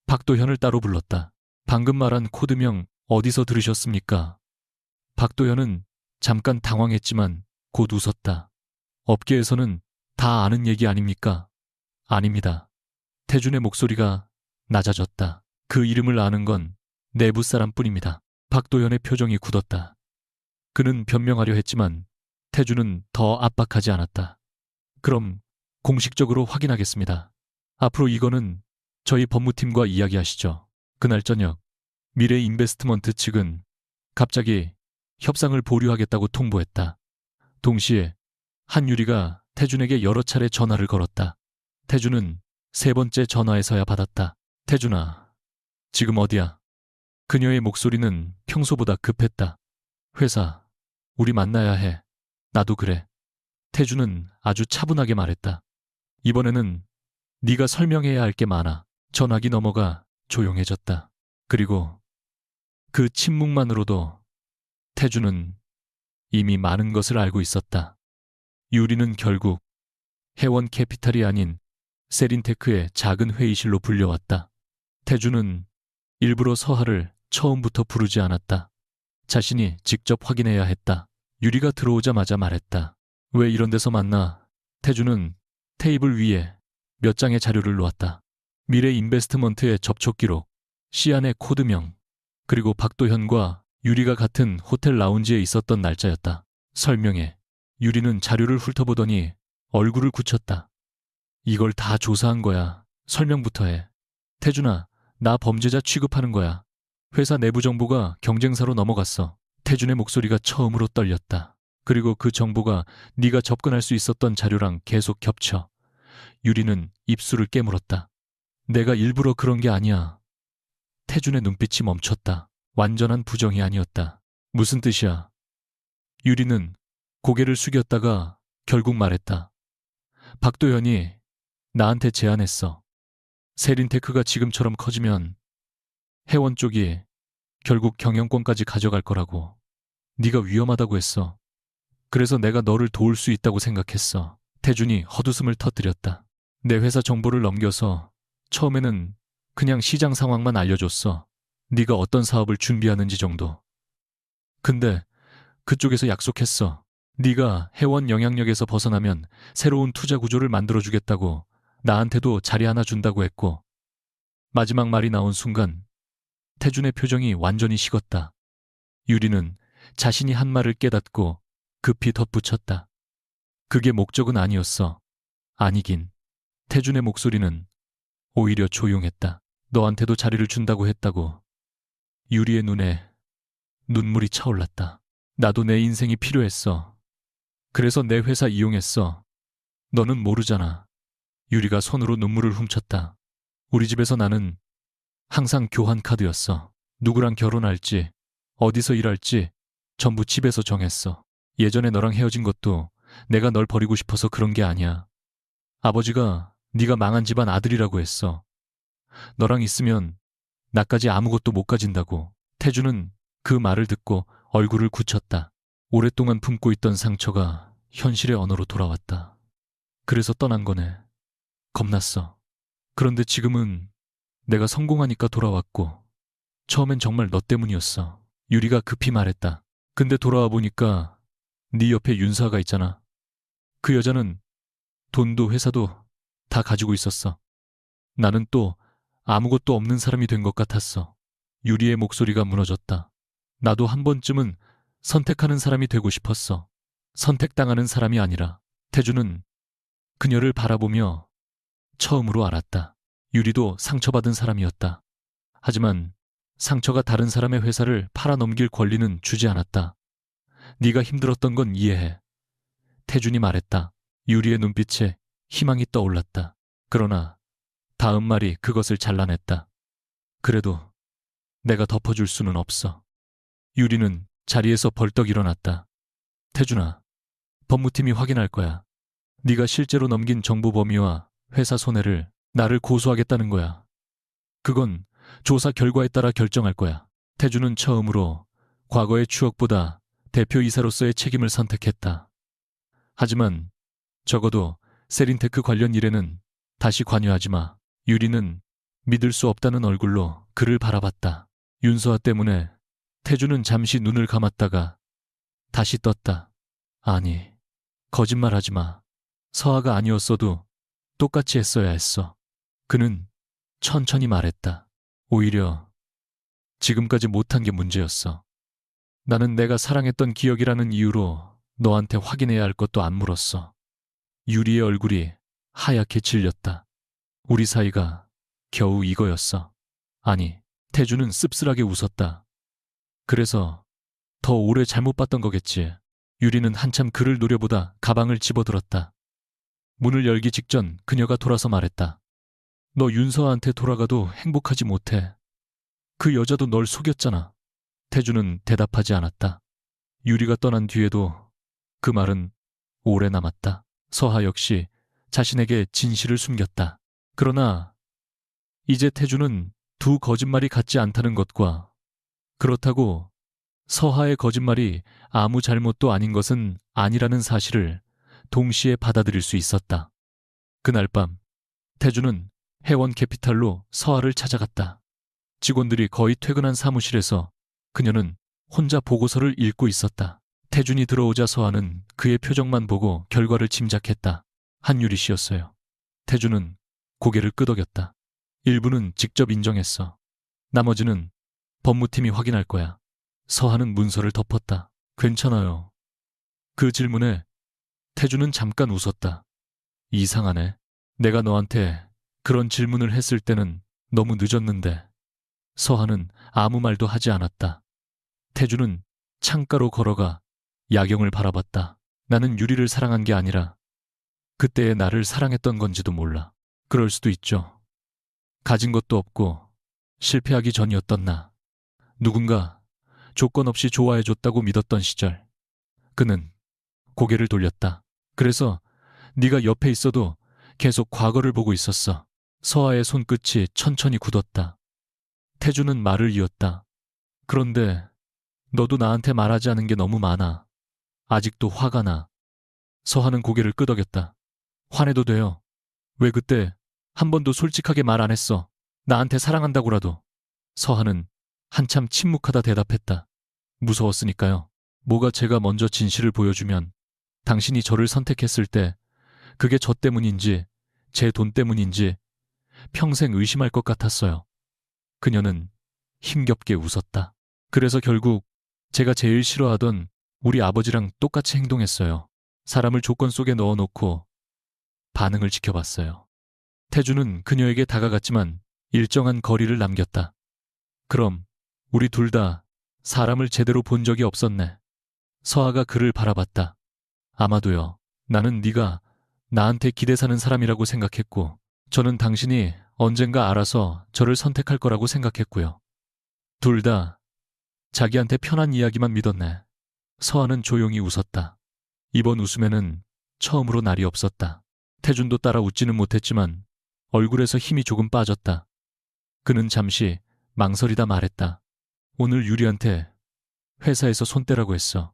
박도현을 따로 불렀다. 방금 말한 코드명 어디서 들으셨습니까? 박도현은 잠깐 당황했지만 곧 웃었다. 업계에서는 다 아는 얘기 아닙니까? 아닙니다. 태준의 목소리가 낮아졌다. 그 이름을 아는 건 내부 사람뿐입니다. 박도현의 표정이 굳었다. 그는 변명하려 했지만 태준은 더 압박하지 않았다. 그럼 공식적으로 확인하겠습니다. 앞으로 이거는 저희 법무팀과 이야기하시죠. 그날 저녁 미래 인베스트먼트 측은 갑자기 협상을 보류하겠다고 통보했다. 동시에 한유리가 태준에게 여러 차례 전화를 걸었다. 태준은 세 번째 전화에서야 받았다. 태준아, 지금 어디야? 그녀의 목소리는 평소보다 급했다. 회사, 우리 만나야 해. 나도 그래. 태준은 아주 차분하게 말했다. 이번에는 네가 설명해야 할 게 많아. 전화기 넘어가 조용해졌다. 그리고 그 침묵만으로도 태준은 이미 많은 것을 알고 있었다. 유리는 결국 해원 캐피탈이 아닌 세린테크의 작은 회의실로 불려왔다. 태준은 일부러 서하를 처음부터 부르지 않았다. 자신이 직접 확인해야 했다. 유리가 들어오자마자 말했다. 왜 이런 데서 만나? 태준은 테이블 위에 몇 장의 자료를 놓았다. 미래 인베스트먼트의 접촉 기록, 시안의 코드명, 그리고 박도현과 유리가 같은 호텔 라운지에 있었던 날짜였다. 설명해. 유리는 자료를 훑어보더니 얼굴을 굳혔다. 이걸 다 조사한 거야. 설명부터 해. 태준아, 나 범죄자 취급하는 거야. 회사 내부 정보가 경쟁사로 넘어갔어. 태준의 목소리가 처음으로 떨렸다. 그리고 그 정보가 네가 접근할 수 있었던 자료랑 계속 겹쳐. 유리는 입술을 깨물었다. 내가 일부러 그런 게 아니야. 태준의 눈빛이 멈췄다. 완전한 부정이 아니었다. 무슨 뜻이야? 유리는 고개를 숙였다가 결국 말했다. 박도현이 나한테 제안했어. 세린테크가 지금처럼 커지면 해원 쪽이 결국 경영권까지 가져갈 거라고. 네가 위험하다고 했어. 그래서 내가 너를 도울 수 있다고 생각했어. 태준이 헛웃음을 터뜨렸다. 내 회사 정보를 넘겨서 처음에는 그냥 시장 상황만 알려줬어. 네가 어떤 사업을 준비하는지 정도. 근데 그쪽에서 약속했어. 네가 해원 영향력에서 벗어나면 새로운 투자 구조를 만들어주겠다고, 나한테도 자리 하나 준다고 했고. 마지막 말이 나온 순간 태준의 표정이 완전히 식었다. 유리는 자신이 한 말을 깨닫고 급히 덧붙였다. 그게 목적은 아니었어. 아니긴. 태준의 목소리는 오히려 조용했다. 너한테도 자리를 준다고 했다고. 유리의 눈에 눈물이 차올랐다. 나도 내 인생이 필요했어. 그래서 내 회사 이용했어. 너는 모르잖아. 유리가 손으로 눈물을 훔쳤다. 우리 집에서 나는 항상 교환 카드였어. 누구랑 결혼할지, 어디서 일할지 전부 집에서 정했어. 예전에 너랑 헤어진 것도 내가 널 버리고 싶어서 그런 게 아니야. 아버지가 네가 망한 집안 아들이라고 했어. 너랑 있으면 나까지 아무것도 못 가진다고. 태주는 그 말을 듣고 얼굴을 굳혔다. 오랫동안 품고 있던 상처가 현실의 언어로 돌아왔다. 그래서 떠난 거네. 겁났어. 그런데 지금은 내가 성공하니까 돌아왔고, 처음엔 정말 너 때문이었어. 유리가 급히 말했다. 근데 돌아와 보니까 네 옆에 윤서아가 있잖아. 그 여자는 돈도 회사도 다 가지고 있었어. 나는 또 아무것도 없는 사람이 된 것 같았어. 유리의 목소리가 무너졌다. 나도 한 번쯤은 선택하는 사람이 되고 싶었어. 선택당하는 사람이 아니라. 태주는 그녀를 바라보며 처음으로 알았다. 유리도 상처받은 사람이었다. 하지만 상처가 다른 사람의 회사를 팔아넘길 권리는 주지 않았다. 네가 힘들었던 건 이해해. 태준이 말했다. 유리의 눈빛에 희망이 떠올랐다. 그러나 다음 말이 그것을 잘라냈다. 그래도 내가 덮어줄 수는 없어. 유리는 자리에서 벌떡 일어났다. 태준아, 법무팀이 확인할 거야. 네가 실제로 넘긴 정보 범위와 회사 손해를 나를 고소하겠다는 거야. 그건 조사 결과에 따라 결정할 거야. 태준은 처음으로 과거의 추억보다 대표이사로서의 책임을 선택했다. 하지만 적어도 세린테크 관련 일에는 다시 관여하지 마. 유리는 믿을 수 없다는 얼굴로 그를 바라봤다. 윤서아 때문에 태준은 잠시 눈을 감았다가 다시 떴다. 아니, 거짓말하지 마. 서아가 아니었어도 똑같이 했어야 했어. 그는 천천히 말했다. 오히려 지금까지 못한 게 문제였어. 나는 내가 사랑했던 기억이라는 이유로 너한테 확인해야 할 것도 안 물었어. 유리의 얼굴이 하얗게 질렸다. 우리 사이가 겨우 이거였어. 아니, 태주는 씁쓸하게 웃었다. 그래서 더 오래 잘못 봤던 거겠지. 유리는 한참 그를 노려보다 가방을 집어들었다. 문을 열기 직전 그녀가 돌아서 말했다. 너 윤서아한테 돌아가도 행복하지 못해. 그 여자도 널 속였잖아. 태주는 대답하지 않았다. 유리가 떠난 뒤에도 그 말은 오래 남았다. 서하 역시 자신에게 진실을 숨겼다. 그러나 이제 태주는 두 거짓말이 같지 않다는 것과 그렇다고 서하의 거짓말이 아무 잘못도 아닌 것은 아니라는 사실을 동시에 받아들일 수 있었다. 그날 밤 태주는 해원 캐피탈로 서하를 찾아갔다. 직원들이 거의 퇴근한 사무실에서 그녀는 혼자 보고서를 읽고 있었다. 태준이 들어오자 서하는 그의 표정만 보고 결과를 짐작했다. 한유리 씨였어요. 태준은 고개를 끄덕였다. 일부는 직접 인정했어. 나머지는 법무팀이 확인할 거야. 서하는 문서를 덮었다. 괜찮아요. 그 질문에 태준은 잠깐 웃었다. 이상하네. 내가 너한테 그런 질문을 했을 때는 너무 늦었는데. 서하는 아무 말도 하지 않았다. 태준은 창가로 걸어가 야경을 바라봤다. 나는 유리를 사랑한 게 아니라 그때의 나를 사랑했던 건지도 몰라. 그럴 수도 있죠. 가진 것도 없고 실패하기 전이었던 나. 누군가 조건 없이 좋아해줬다고 믿었던 시절. 그는 고개를 돌렸다. 그래서 네가 옆에 있어도 계속 과거를 보고 있었어. 서아의 손끝이 천천히 굳었다. 태주는 말을 이었다. 그런데 너도 나한테 말하지 않은 게 너무 많아. 아직도 화가 나. 서하는 고개를 끄덕였다. 화내도 돼요. 왜 그때 한 번도 솔직하게 말 안 했어. 나한테 사랑한다고라도. 서하는 한참 침묵하다 대답했다. 무서웠으니까요. 뭐가 제가 먼저 진실을 보여주면 당신이 저를 선택했을 때 그게 저 때문인지 제 돈 때문인지 평생 의심할 것 같았어요. 그녀는 힘겹게 웃었다. 그래서 결국 제가 제일 싫어하던 우리 아버지랑 똑같이 행동했어요. 사람을 조건 속에 넣어놓고 반응을 지켜봤어요. 태주는 그녀에게 다가갔지만 일정한 거리를 남겼다. 그럼 우리 둘 다 사람을 제대로 본 적이 없었네. 서아가 그를 바라봤다. 아마도요. 나는 네가 나한테 기대 사는 사람이라고 생각했고 저는 당신이 언젠가 알아서 저를 선택할 거라고 생각했고요. 둘 다 자기한테 편한 이야기만 믿었네. 서아는 조용히 웃었다. 이번 웃음에는 처음으로 날이 없었다. 태준도 따라 웃지는 못했지만 얼굴에서 힘이 조금 빠졌다. 그는 잠시 망설이다 말했다. 오늘 유리한테 회사에서 손 떼라고 했어.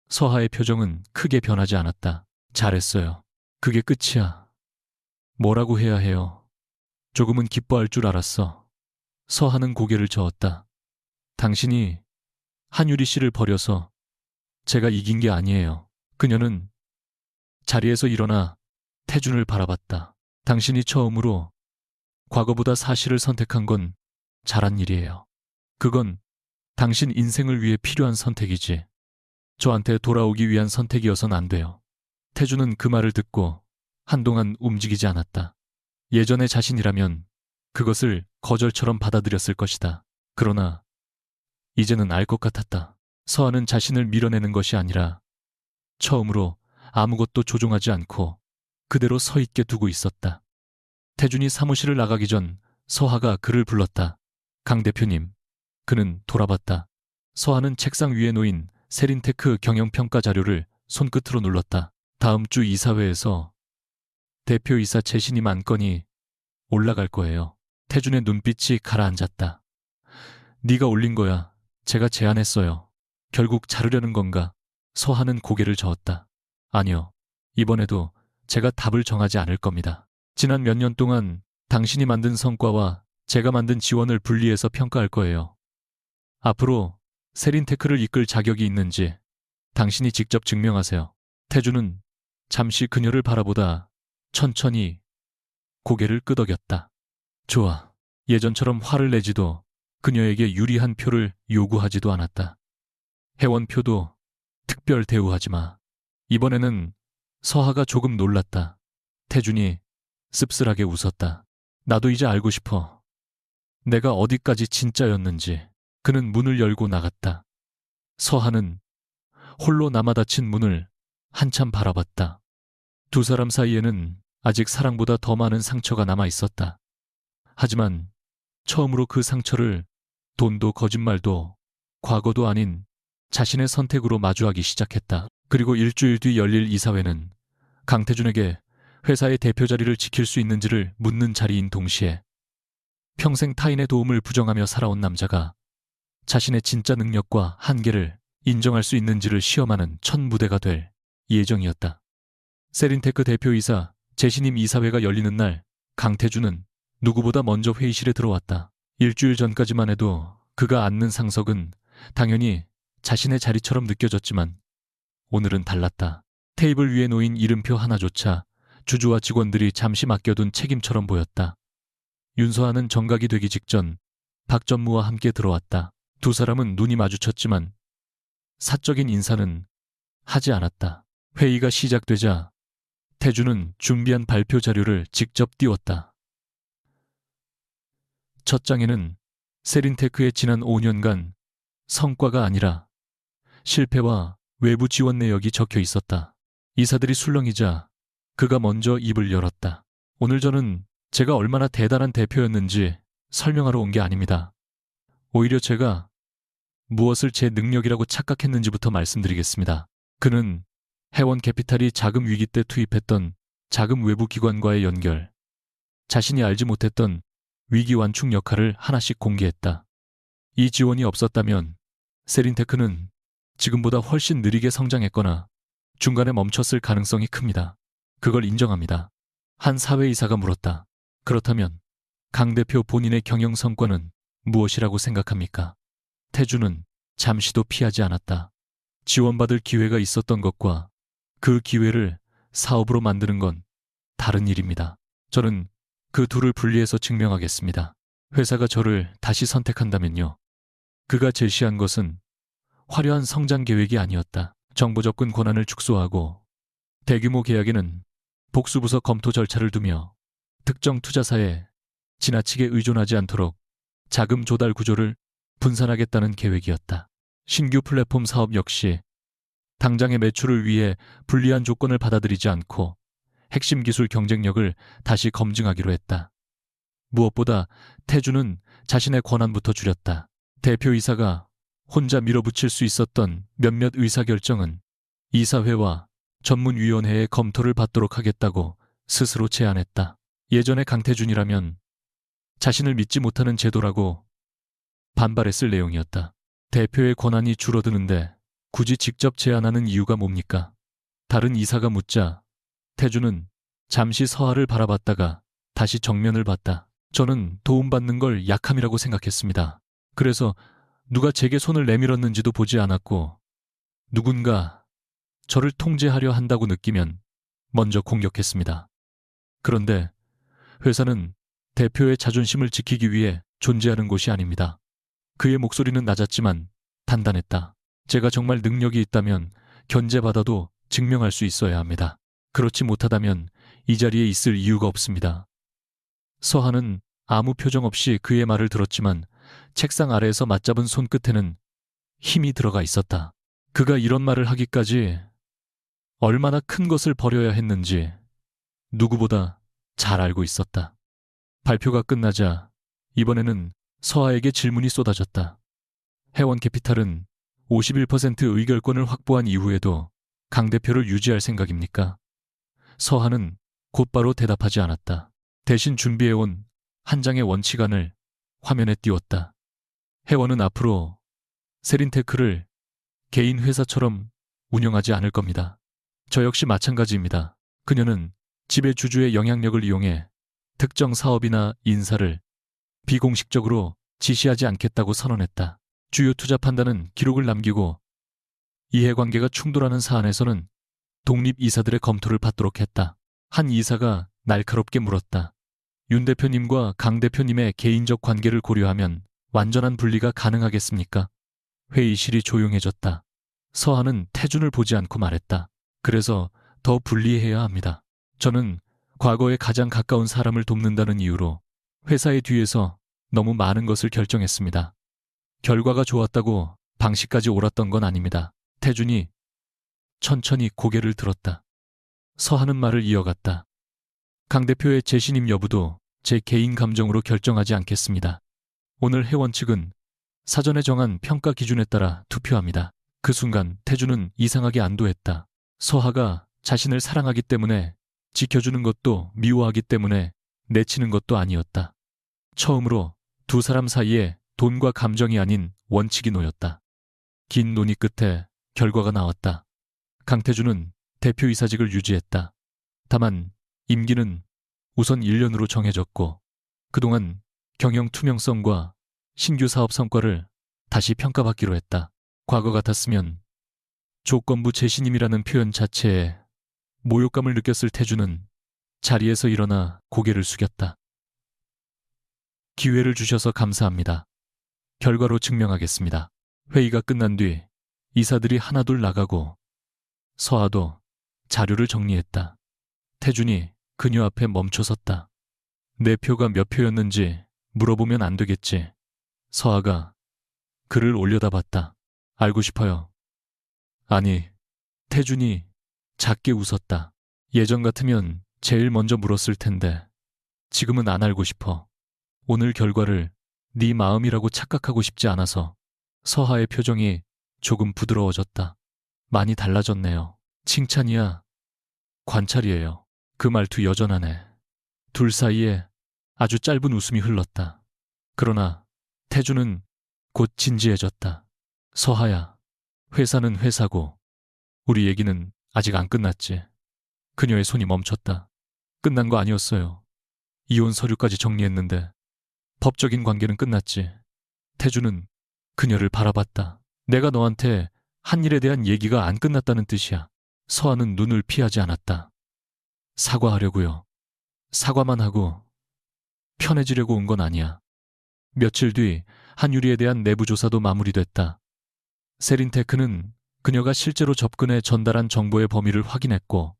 서하의 표정은 크게 변하지 않았다. 잘했어요. 그게 끝이야. 뭐라고 해야 해요. 조금은 기뻐할 줄 알았어. 서하는 고개를 저었다. 당신이 한유리 씨를 버려서 제가 이긴 게 아니에요. 그녀는 자리에서 일어나 태준을 바라봤다. 당신이 처음으로 과거보다 사실을 선택한 건 잘한 일이에요. 그건 당신 인생을 위해 필요한 선택이지. 저한테 돌아오기 위한 선택이어선 안 돼요. 태준은 그 말을 듣고 한동안 움직이지 않았다. 예전의 자신이라면 그것을 거절처럼 받아들였을 것이다. 그러나 이제는 알 것 같았다. 서아는 자신을 밀어내는 것이 아니라 처음으로 아무것도 조종하지 않고 그대로 서 있게 두고 있었다. 태준이 사무실을 나가기 전 서하가 그를 불렀다. 강 대표님. 그는 돌아봤다. 서하는 책상 위에 놓인 세린테크 경영평가 자료를 손끝으로 눌렀다. 다음 주 이사회에서 대표이사 재신임 안건이 올라갈 거예요. 태준의 눈빛이 가라앉았다. 네가 올린 거야. 제가 제안했어요. 결국 자르려는 건가? 서하는 고개를 저었다. 아니요. 이번에도 제가 답을 정하지 않을 겁니다. 지난 몇 년 동안 당신이 만든 성과와 제가 만든 지원을 분리해서 평가할 거예요. 앞으로 세린테크를 이끌 자격이 있는지 당신이 직접 증명하세요. 태주는 잠시 그녀를 바라보다 천천히 고개를 끄덕였다. 좋아. 예전처럼 화를 내지도 그녀에게 유리한 표를 요구하지도 않았다. 회원표도 특별 대우하지 마. 이번에는 서하가 조금 놀랐다. 태준이 씁쓸하게 웃었다. 나도 이제 알고 싶어. 내가 어디까지 진짜였는지. 그는 문을 열고 나갔다. 서하는 홀로 남아 닫힌 문을 한참 바라봤다. 두 사람 사이에는 아직 사랑보다 더 많은 상처가 남아 있었다. 하지만 처음으로 그 상처를 돈도 거짓말도 과거도 아닌 자신의 선택으로 마주하기 시작했다. 그리고 일주일 뒤 열릴 이사회는 강태준에게 회사의 대표 자리를 지킬 수 있는지를 묻는 자리인 동시에 평생 타인의 도움을 부정하며 살아온 남자가 자신의 진짜 능력과 한계를 인정할 수 있는지를 시험하는 첫 무대가 될 예정이었다. 세린테크 대표이사 재신임 이사회가 열리는 날 강태준은 누구보다 먼저 회의실에 들어왔다. 일주일 전까지만 해도 그가 앉는 상석은 당연히 자신의 자리처럼 느껴졌지만 오늘은 달랐다. 테이블 위에 놓인 이름표 하나조차 주주와 직원들이 잠시 맡겨둔 책임처럼 보였다. 윤서아는 정각이 되기 직전 박 전무와 함께 들어왔다. 두 사람은 눈이 마주쳤지만 사적인 인사는 하지 않았다. 회의가 시작되자 태주는 준비한 발표 자료를 직접 띄웠다. 첫 장에는 세린테크의 지난 5년간 성과가 아니라 실패와 외부 지원 내역이 적혀 있었다. 이사들이 술렁이자 그가 먼저 입을 열었다. 오늘 저는 제가 얼마나 대단한 대표였는지 설명하러 온 게 아닙니다. 오히려 제가 무엇을 제 능력이라고 착각했는지부터 말씀드리겠습니다. 그는 회원 캐피탈이 자금 위기 때 투입했던 자금 외부 기관과의 연결, 자신이 알지 못했던 위기 완충 역할을 하나씩 공개했다. 이 지원이 없었다면 세린테크는 지금보다 훨씬 느리게 성장했거나 중간에 멈췄을 가능성이 큽니다. 그걸 인정합니다. 한 사회이사가 물었다. 그렇다면 강 대표 본인의 경영 성과는 무엇이라고 생각합니까? 태주는 잠시도 피하지 않았다. 지원받을 기회가 있었던 것과 그 기회를 사업으로 만드는 건 다른 일입니다. 저는 그 둘을 분리해서 증명하겠습니다. 회사가 저를 다시 선택한다면요. 그가 제시한 것은 화려한 성장 계획이 아니었다. 정보 접근 권한을 축소하고 대규모 계약에는 복수부서 검토 절차를 두며 특정 투자사에 지나치게 의존하지 않도록 자금 조달 구조를 분산하겠다는 계획이었다. 신규 플랫폼 사업 역시 당장의 매출을 위해 불리한 조건을 받아들이지 않고 핵심 기술 경쟁력을 다시 검증하기로 했다. 무엇보다 태주는 자신의 권한부터 줄였다. 대표이사가 혼자 밀어붙일 수 있었던 몇몇 의사결정은 이사회와 전문위원회의 검토를 받도록 하겠다고 스스로 제안했다. 예전의 강태준이라면 자신을 믿지 못하는 제도라고 반발했을 내용이었다. 대표의 권한이 줄어드는데 굳이 직접 제안하는 이유가 뭡니까? 다른 이사가 묻자 태주는 잠시 서하를 바라봤다가 다시 정면을 봤다. 저는 도움받는 걸 약함이라고 생각했습니다. 그래서 누가 제게 손을 내밀었는지도 보지 않았고 누군가 저를 통제하려 한다고 느끼면 먼저 공격했습니다. 그런데 회사는 대표의 자존심을 지키기 위해 존재하는 곳이 아닙니다. 그의 목소리는 낮았지만 단단했다. 제가 정말 능력이 있다면 견제받아도 증명할 수 있어야 합니다. 그렇지 못하다면 이 자리에 있을 이유가 없습니다. 서한은 아무 표정 없이 그의 말을 들었지만 책상 아래에서 맞잡은 손끝에는 힘이 들어가 있었다. 그가 이런 말을 하기까지 얼마나 큰 것을 버려야 했는지 누구보다 잘 알고 있었다. 발표가 끝나자 이번에는 서하에게 질문이 쏟아졌다. 해원캐피탈은 51% 의결권을 확보한 이후에도 강 대표를 유지할 생각입니까? 서하는 곧바로 대답하지 않았다. 대신 준비해온 한 장의 원칙안을 화면에 띄웠다. 해원은 앞으로 세린테크를 개인 회사처럼 운영하지 않을 겁니다. 저 역시 마찬가지입니다. 그녀는 지배주주의 영향력을 이용해 특정 사업이나 인사를 비공식적으로 지시하지 않겠다고 선언했다. 주요 투자 판단은 기록을 남기고 이해관계가 충돌하는 사안에서는 독립 이사들의 검토를 받도록 했다. 한 이사가 날카롭게 물었다. 윤 대표님과 강 대표님의 개인적 관계를 고려하면 완전한 분리가 가능하겠습니까? 회의실이 조용해졌다. 서하는 태준을 보지 않고 말했다. 그래서 더 분리해야 합니다. 저는 과거에 가장 가까운 사람을 돕는다는 이유로 회사의 뒤에서 너무 많은 것을 결정했습니다. 결과가 좋았다고 방식까지 옳았던 건 아닙니다. 태준이 천천히 고개를 들었다. 서하는 말을 이어갔다. 강 대표의 재신임 여부도 제 개인 감정으로 결정하지 않겠습니다. 오늘 회원 측은 사전에 정한 평가 기준에 따라 투표합니다. 그 순간 태준은 이상하게 안도했다. 서하가 자신을 사랑하기 때문에 지켜주는 것도 미워하기 때문에 내치는 것도 아니었다. 처음으로 두 사람 사이에 돈과 감정이 아닌 원칙이 놓였다. 긴 논의 끝에 결과가 나왔다. 강태준은 대표이사직을 유지했다. 다만 임기는 우선 1년으로 정해졌고 그동안 경영 투명성과 신규 사업 성과를 다시 평가받기로 했다. 과거 같았으면 조건부 재신임이라는 표현 자체에 모욕감을 느꼈을 태준은 자리에서 일어나 고개를 숙였다. 기회를 주셔서 감사합니다. 결과로 증명하겠습니다. 회의가 끝난 뒤 이사들이 하나둘 나가고 서하도 자료를 정리했다. 태준이 그녀 앞에 멈춰섰다. 내 표가 몇 표였는지 물어보면 안 되겠지. 서하가 글을 올려다봤다. 알고 싶어요. 아니, 태준이 작게 웃었다. 예전 같으면 제일 먼저 물었을 텐데 지금은 안 알고 싶어. 오늘 결과를 네 마음이라고 착각하고 싶지 않아서. 서하의 표정이 조금 부드러워졌다. 많이 달라졌네요. 칭찬이야. 관찰이에요. 그 말투 여전하네. 둘 사이에 아주 짧은 웃음이 흘렀다. 그러나 태주는 곧 진지해졌다. 서하야, 회사는 회사고 우리 얘기는 아직 안 끝났지. 그녀의 손이 멈췄다. 끝난 거 아니었어요. 이혼 서류까지 정리했는데 법적인 관계는 끝났지. 태주는 그녀를 바라봤다. 내가 너한테 한 일에 대한 얘기가 안 끝났다는 뜻이야. 서하는 눈을 피하지 않았다. 사과하려고요. 사과만 하고 편해지려고 온 건 아니야. 며칠 뒤 한유리에 대한 내부 조사도 마무리됐다. 세린테크는 그녀가 실제로 접근해 전달한 정보의 범위를 확인했고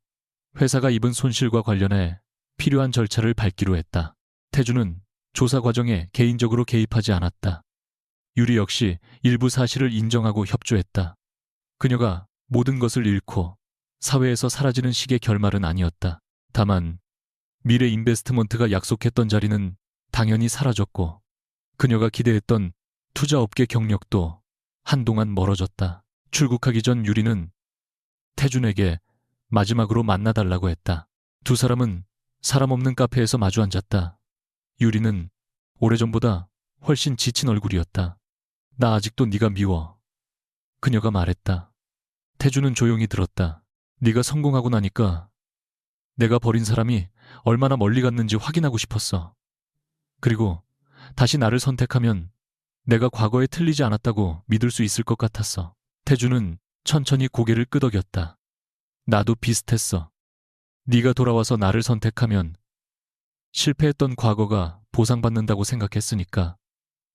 회사가 입은 손실과 관련해 필요한 절차를 밟기로 했다. 태주는 조사 과정에 개인적으로 개입하지 않았다. 유리 역시 일부 사실을 인정하고 협조했다. 그녀가 모든 것을 잃고 사회에서 사라지는 식의 결말은 아니었다. 다만 미래 인베스트먼트가 약속했던 자리는 당연히 사라졌고 그녀가 기대했던 투자업계 경력도 한동안 멀어졌다. 출국하기 전 유리는 태준에게 마지막으로 만나달라고 했다. 두 사람은 사람 없는 카페에서 마주 앉았다. 유리는 오래전보다 훨씬 지친 얼굴이었다. 나 아직도 네가 미워. 그녀가 말했다. 태준은 조용히 들었다. 네가 성공하고 나니까 내가 버린 사람이 얼마나 멀리 갔는지 확인하고 싶었어. 그리고 다시 나를 선택하면 내가 과거에 틀리지 않았다고 믿을 수 있을 것 같았어. 태준은 천천히 고개를 끄덕였다. 나도 비슷했어. 네가 돌아와서 나를 선택하면 실패했던 과거가 보상받는다고 생각했으니까.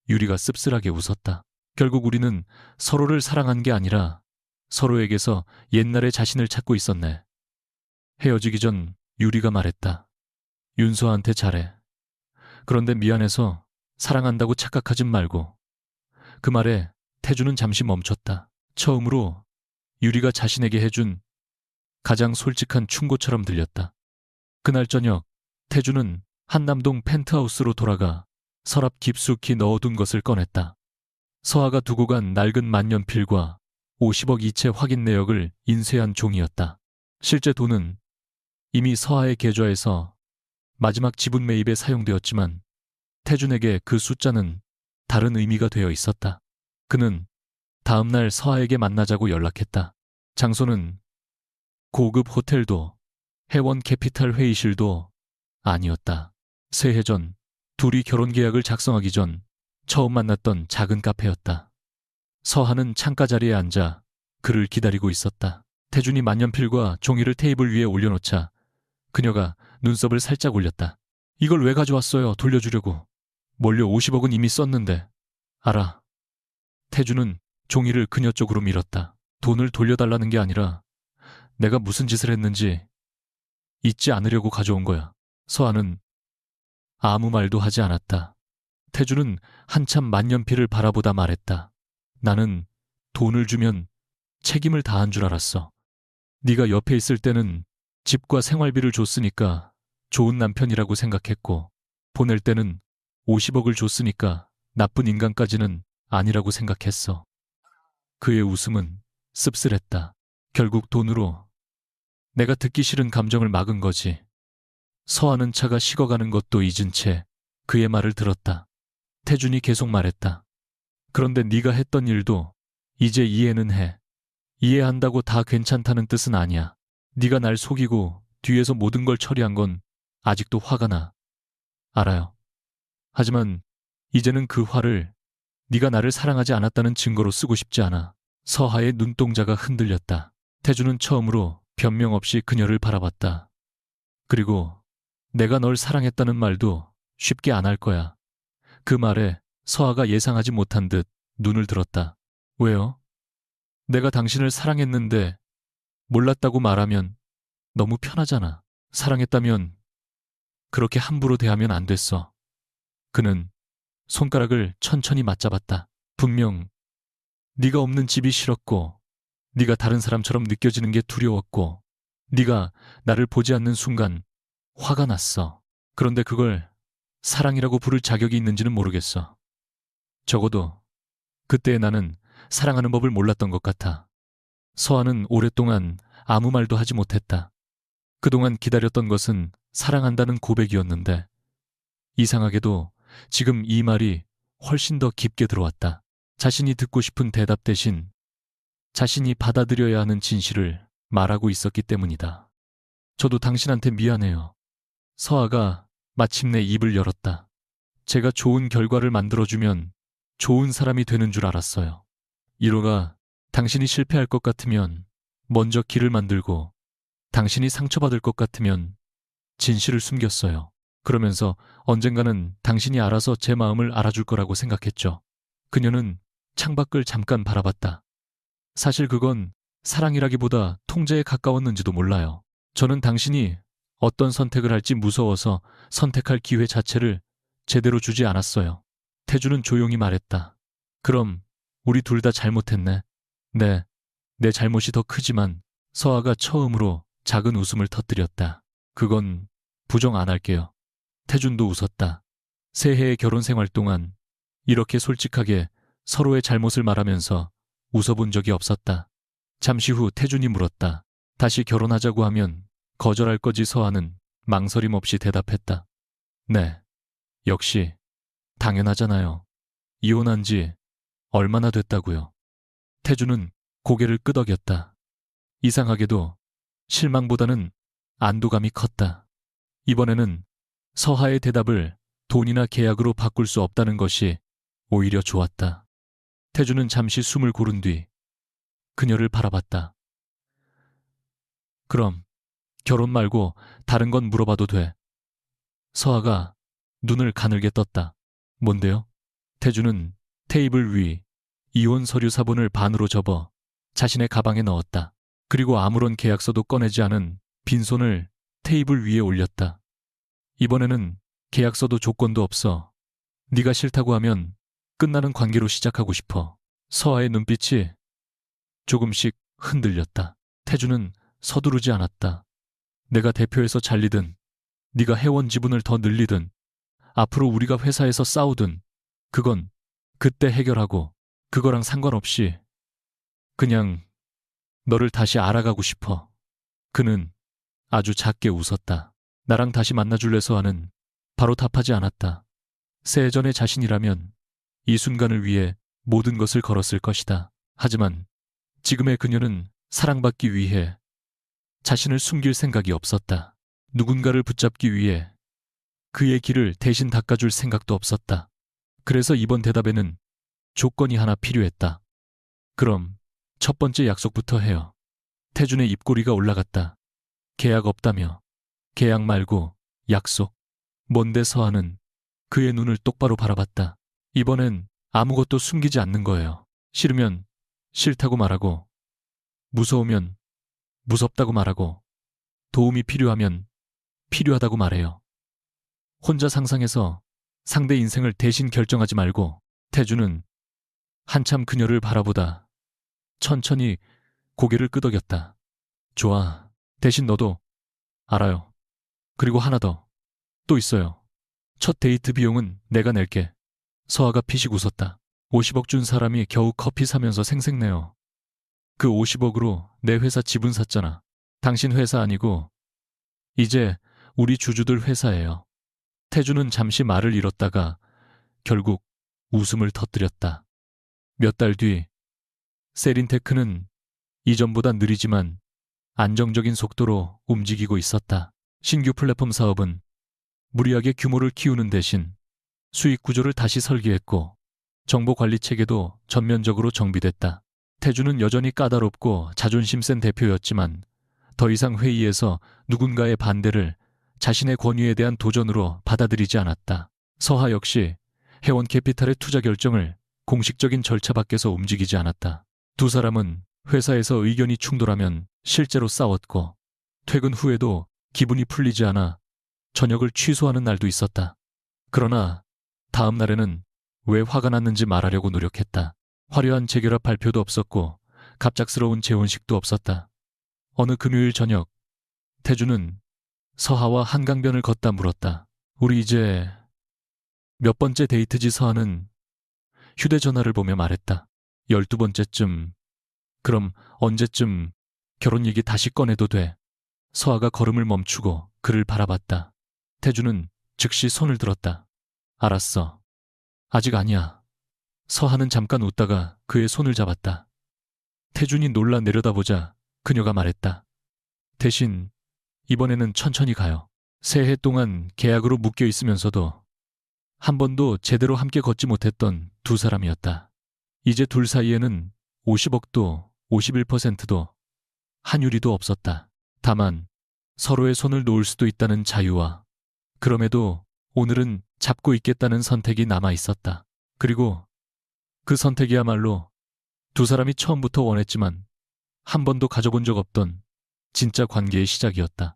유리가 씁쓸하게 웃었다. 결국 우리는 서로를 사랑한 게 아니라 서로에게서 옛날의 자신을 찾고 있었네. 헤어지기 전 유리가 말했다. 윤서한테 잘해. 그런데 미안해서 사랑한다고 착각하진 말고. 그 말에 태주는 잠시 멈췄다. 처음으로 유리가 자신에게 해준 가장 솔직한 충고처럼 들렸다. 그날 저녁 태주는 한남동 펜트하우스로 돌아가 서랍 깊숙이 넣어둔 것을 꺼냈다. 서하가 두고 간 낡은 만년필과 50억 이체 확인 내역을 인쇄한 종이었다. 실제 돈은 이미 서하의 계좌에서 마지막 지분 매입에 사용되었지만 태준에게 그 숫자는 다른 의미가 되어 있었다. 그는 다음날 서하에게 만나자고 연락했다. 장소는 고급 호텔도 해원 캐피탈 회의실도 아니었다. 새해 전 둘이 결혼 계약을 작성하기 전 처음 만났던 작은 카페였다. 서하는 창가 자리에 앉아 그를 기다리고 있었다. 태준이 만년필과 종이를 테이블 위에 올려놓자 그녀가 눈썹을 살짝 올렸다. 이걸 왜 가져왔어요? 돌려주려고. 몰려 50억은 이미 썼는데. 알아. 태준은 종이를 그녀 쪽으로 밀었다. 돈을 돌려달라는 게 아니라 내가 무슨 짓을 했는지 잊지 않으려고 가져온 거야. 서하는 아무 말도 하지 않았다. 태준은 한참 만년필을 바라보다 말했다. 나는 돈을 주면 책임을 다한 줄 알았어. 네가 옆에 있을 때는 집과 생활비를 줬으니까 좋은 남편이라고 생각했고 보낼 때는 50억을 줬으니까 나쁜 인간까지는 아니라고 생각했어. 그의 웃음은 씁쓸했다. 결국 돈으로 내가 듣기 싫은 감정을 막은 거지. 서하는 차가 식어가는 것도 잊은 채 그의 말을 들었다. 태준이 계속 말했다. 그런데 네가 했던 일도 이제 이해는 해. 이해한다고 다 괜찮다는 뜻은 아니야. 네가 날 속이고 뒤에서 모든 걸 처리한 건 아직도 화가 나. 알아요. 하지만 이제는 그 화를 네가 나를 사랑하지 않았다는 증거로 쓰고 싶지 않아. 서하의 눈동자가 흔들렸다. 태준은 처음으로 변명 없이 그녀를 바라봤다. 그리고 내가 널 사랑했다는 말도 쉽게 안 할 거야. 그 말에 서하가 예상하지 못한 듯 눈을 들었다. 왜요? 내가 당신을 사랑했는데 몰랐다고 말하면 너무 편하잖아. 사랑했다면 그렇게 함부로 대하면 안 됐어. 그는 손가락을 천천히 맞잡았다. 분명 네가 없는 집이 싫었고 네가 다른 사람처럼 느껴지는 게 두려웠고 네가 나를 보지 않는 순간 화가 났어. 그런데 그걸 사랑이라고 부를 자격이 있는지는 모르겠어. 적어도 그때의 나는 사랑하는 법을 몰랐던 것 같아. 서하는 오랫동안 아무 말도 하지 못했다. 그동안 기다렸던 것은 사랑한다는 고백이었는데 이상하게도 지금 이 말이 훨씬 더 깊게 들어왔다. 자신이 듣고 싶은 대답 대신 자신이 받아들여야 하는 진실을 말하고 있었기 때문이다. 저도 당신한테 미안해요. 서아가 마침내 입을 열었다. 제가 좋은 결과를 만들어주면 좋은 사람이 되는 줄 알았어요. 1호가 당신이 실패할 것 같으면 먼저 길을 만들고 당신이 상처받을 것 같으면 진실을 숨겼어요. 그러면서 언젠가는 당신이 알아서 제 마음을 알아줄 거라고 생각했죠. 그녀는 창밖을 잠깐 바라봤다. 사실 그건 사랑이라기보다 통제에 가까웠는지도 몰라요. 저는 당신이 어떤 선택을 할지 무서워서 선택할 기회 자체를 제대로 주지 않았어요. 태주는 조용히 말했다. 그럼 우리 둘 다 잘못했네. 네, 내 잘못이 더 크지만 서아가 처음으로 작은 웃음을 터뜨렸다. 그건 부정 안 할게요. 태준도 웃었다. 새해의 결혼 생활 동안 이렇게 솔직하게 서로의 잘못을 말하면서 웃어본 적이 없었다. 잠시 후 태준이 물었다. 다시 결혼하자고 하면 거절할 거지? 서아는 망설임 없이 대답했다. 네, 역시 당연하잖아요. 이혼한 지 얼마나 됐다고요. 태준은 고개를 끄덕였다. 이상하게도 실망보다는 안도감이 컸다. 이번에는 서하의 대답을 돈이나 계약으로 바꿀 수 없다는 것이 오히려 좋았다. 태준은 잠시 숨을 고른 뒤 그녀를 바라봤다. 그럼 결혼 말고 다른 건 물어봐도 돼. 서하가 눈을 가늘게 떴다. 뭔데요? 태준은 테이블 위 이혼 서류 사본을 반으로 접어 자신의 가방에 넣었다. 그리고 아무런 계약서도 꺼내지 않은 빈손을 테이블 위에 올렸다. 이번에는 계약서도 조건도 없어. 네가 싫다고 하면 끝나는 관계로 시작하고 싶어. 서아의 눈빛이 조금씩 흔들렸다. 태주는 서두르지 않았다. 내가 대표에서 잘리든 네가 회원 지분을 더 늘리든 앞으로 우리가 회사에서 싸우든 그건 그때 해결하고 그거랑 상관없이 그냥 너를 다시 알아가고 싶어. 그는 아주 작게 웃었다. 나랑 다시 만나줄래? 서아는 바로 답하지 않았다. 새해 전의 자신이라면 이 순간을 위해 모든 것을 걸었을 것이다. 하지만 지금의 그녀는 사랑받기 위해 자신을 숨길 생각이 없었다. 누군가를 붙잡기 위해 그의 길을 대신 닦아줄 생각도 없었다. 그래서 이번 대답에는 조건이 하나 필요했다. 그럼 첫 번째 약속부터 해요. 태준의 입꼬리가 올라갔다. 계약 없다며. 계약 말고 약속. 뭔데? 서하는 그의 눈을 똑바로 바라봤다. 이번엔 아무것도 숨기지 않는 거예요. 싫으면 싫다고 말하고, 무서우면 무섭다고 말하고, 도움이 필요하면 필요하다고 말해요. 혼자 상상해서 상대 인생을 대신 결정하지 말고. 태주는 한참 그녀를 바라보다 천천히 고개를 끄덕였다. 좋아. 대신 너도 알아요. 그리고 하나 더. 또 있어요. 첫 데이트 비용은 내가 낼게. 서아가 피식 웃었다. 50억 준 사람이 겨우 커피 사면서 생색내요. 그 50억으로 내 회사 지분 샀잖아. 당신 회사 아니고 이제 우리 주주들 회사예요. 태주는 잠시 말을 잃었다가 결국 웃음을 터뜨렸다. 몇 달 뒤 세린테크는 이전보다 느리지만 안정적인 속도로 움직이고 있었다. 신규 플랫폼 사업은 무리하게 규모를 키우는 대신 수익 구조를 다시 설계했고 정보 관리 체계도 전면적으로 정비됐다. 태주는 여전히 까다롭고 자존심 센 대표였지만 더 이상 회의에서 누군가의 반대를 자신의 권위에 대한 도전으로 받아들이지 않았다. 서하 역시 회원 캐피탈의 투자 결정을 공식적인 절차 밖에서 움직이지 않았다. 두 사람은 회사에서 의견이 충돌하면 실제로 싸웠고 퇴근 후에도 기분이 풀리지 않아 저녁을 취소하는 날도 있었다. 그러나 다음 날에는 왜 화가 났는지 말하려고 노력했다. 화려한 재결합 발표도 없었고 갑작스러운 재혼식도 없었다. 어느 금요일 저녁 태주는 서하와 한강변을 걷다 물었다. 우리 이제 몇 번째 데이트지? 서하는 휴대전화를 보며 말했다. 12번째쯤. 그럼 언제쯤 결혼 얘기 다시 꺼내도 돼. 서하가 걸음을 멈추고 그를 바라봤다. 태주는 즉시 손을 들었다. 알았어. 아직 아니야. 서한은 잠깐 웃다가 그의 손을 잡았다. 태준이 놀라 내려다보자 그녀가 말했다. 대신 이번에는 천천히 가요. 새해 동안 계약으로 묶여 있으면서도 한 번도 제대로 함께 걷지 못했던 두 사람이었다. 이제 둘 사이에는 50억도 51%도 한 유리도 없었다. 다만 서로의 손을 놓을 수도 있다는 자유와 그럼에도 오늘은 잡고 있겠다는 선택이 남아 있었다. 그리고 그 선택이야말로 두 사람이 처음부터 원했지만 한 번도 가져본 적 없던 진짜 관계의 시작이었다.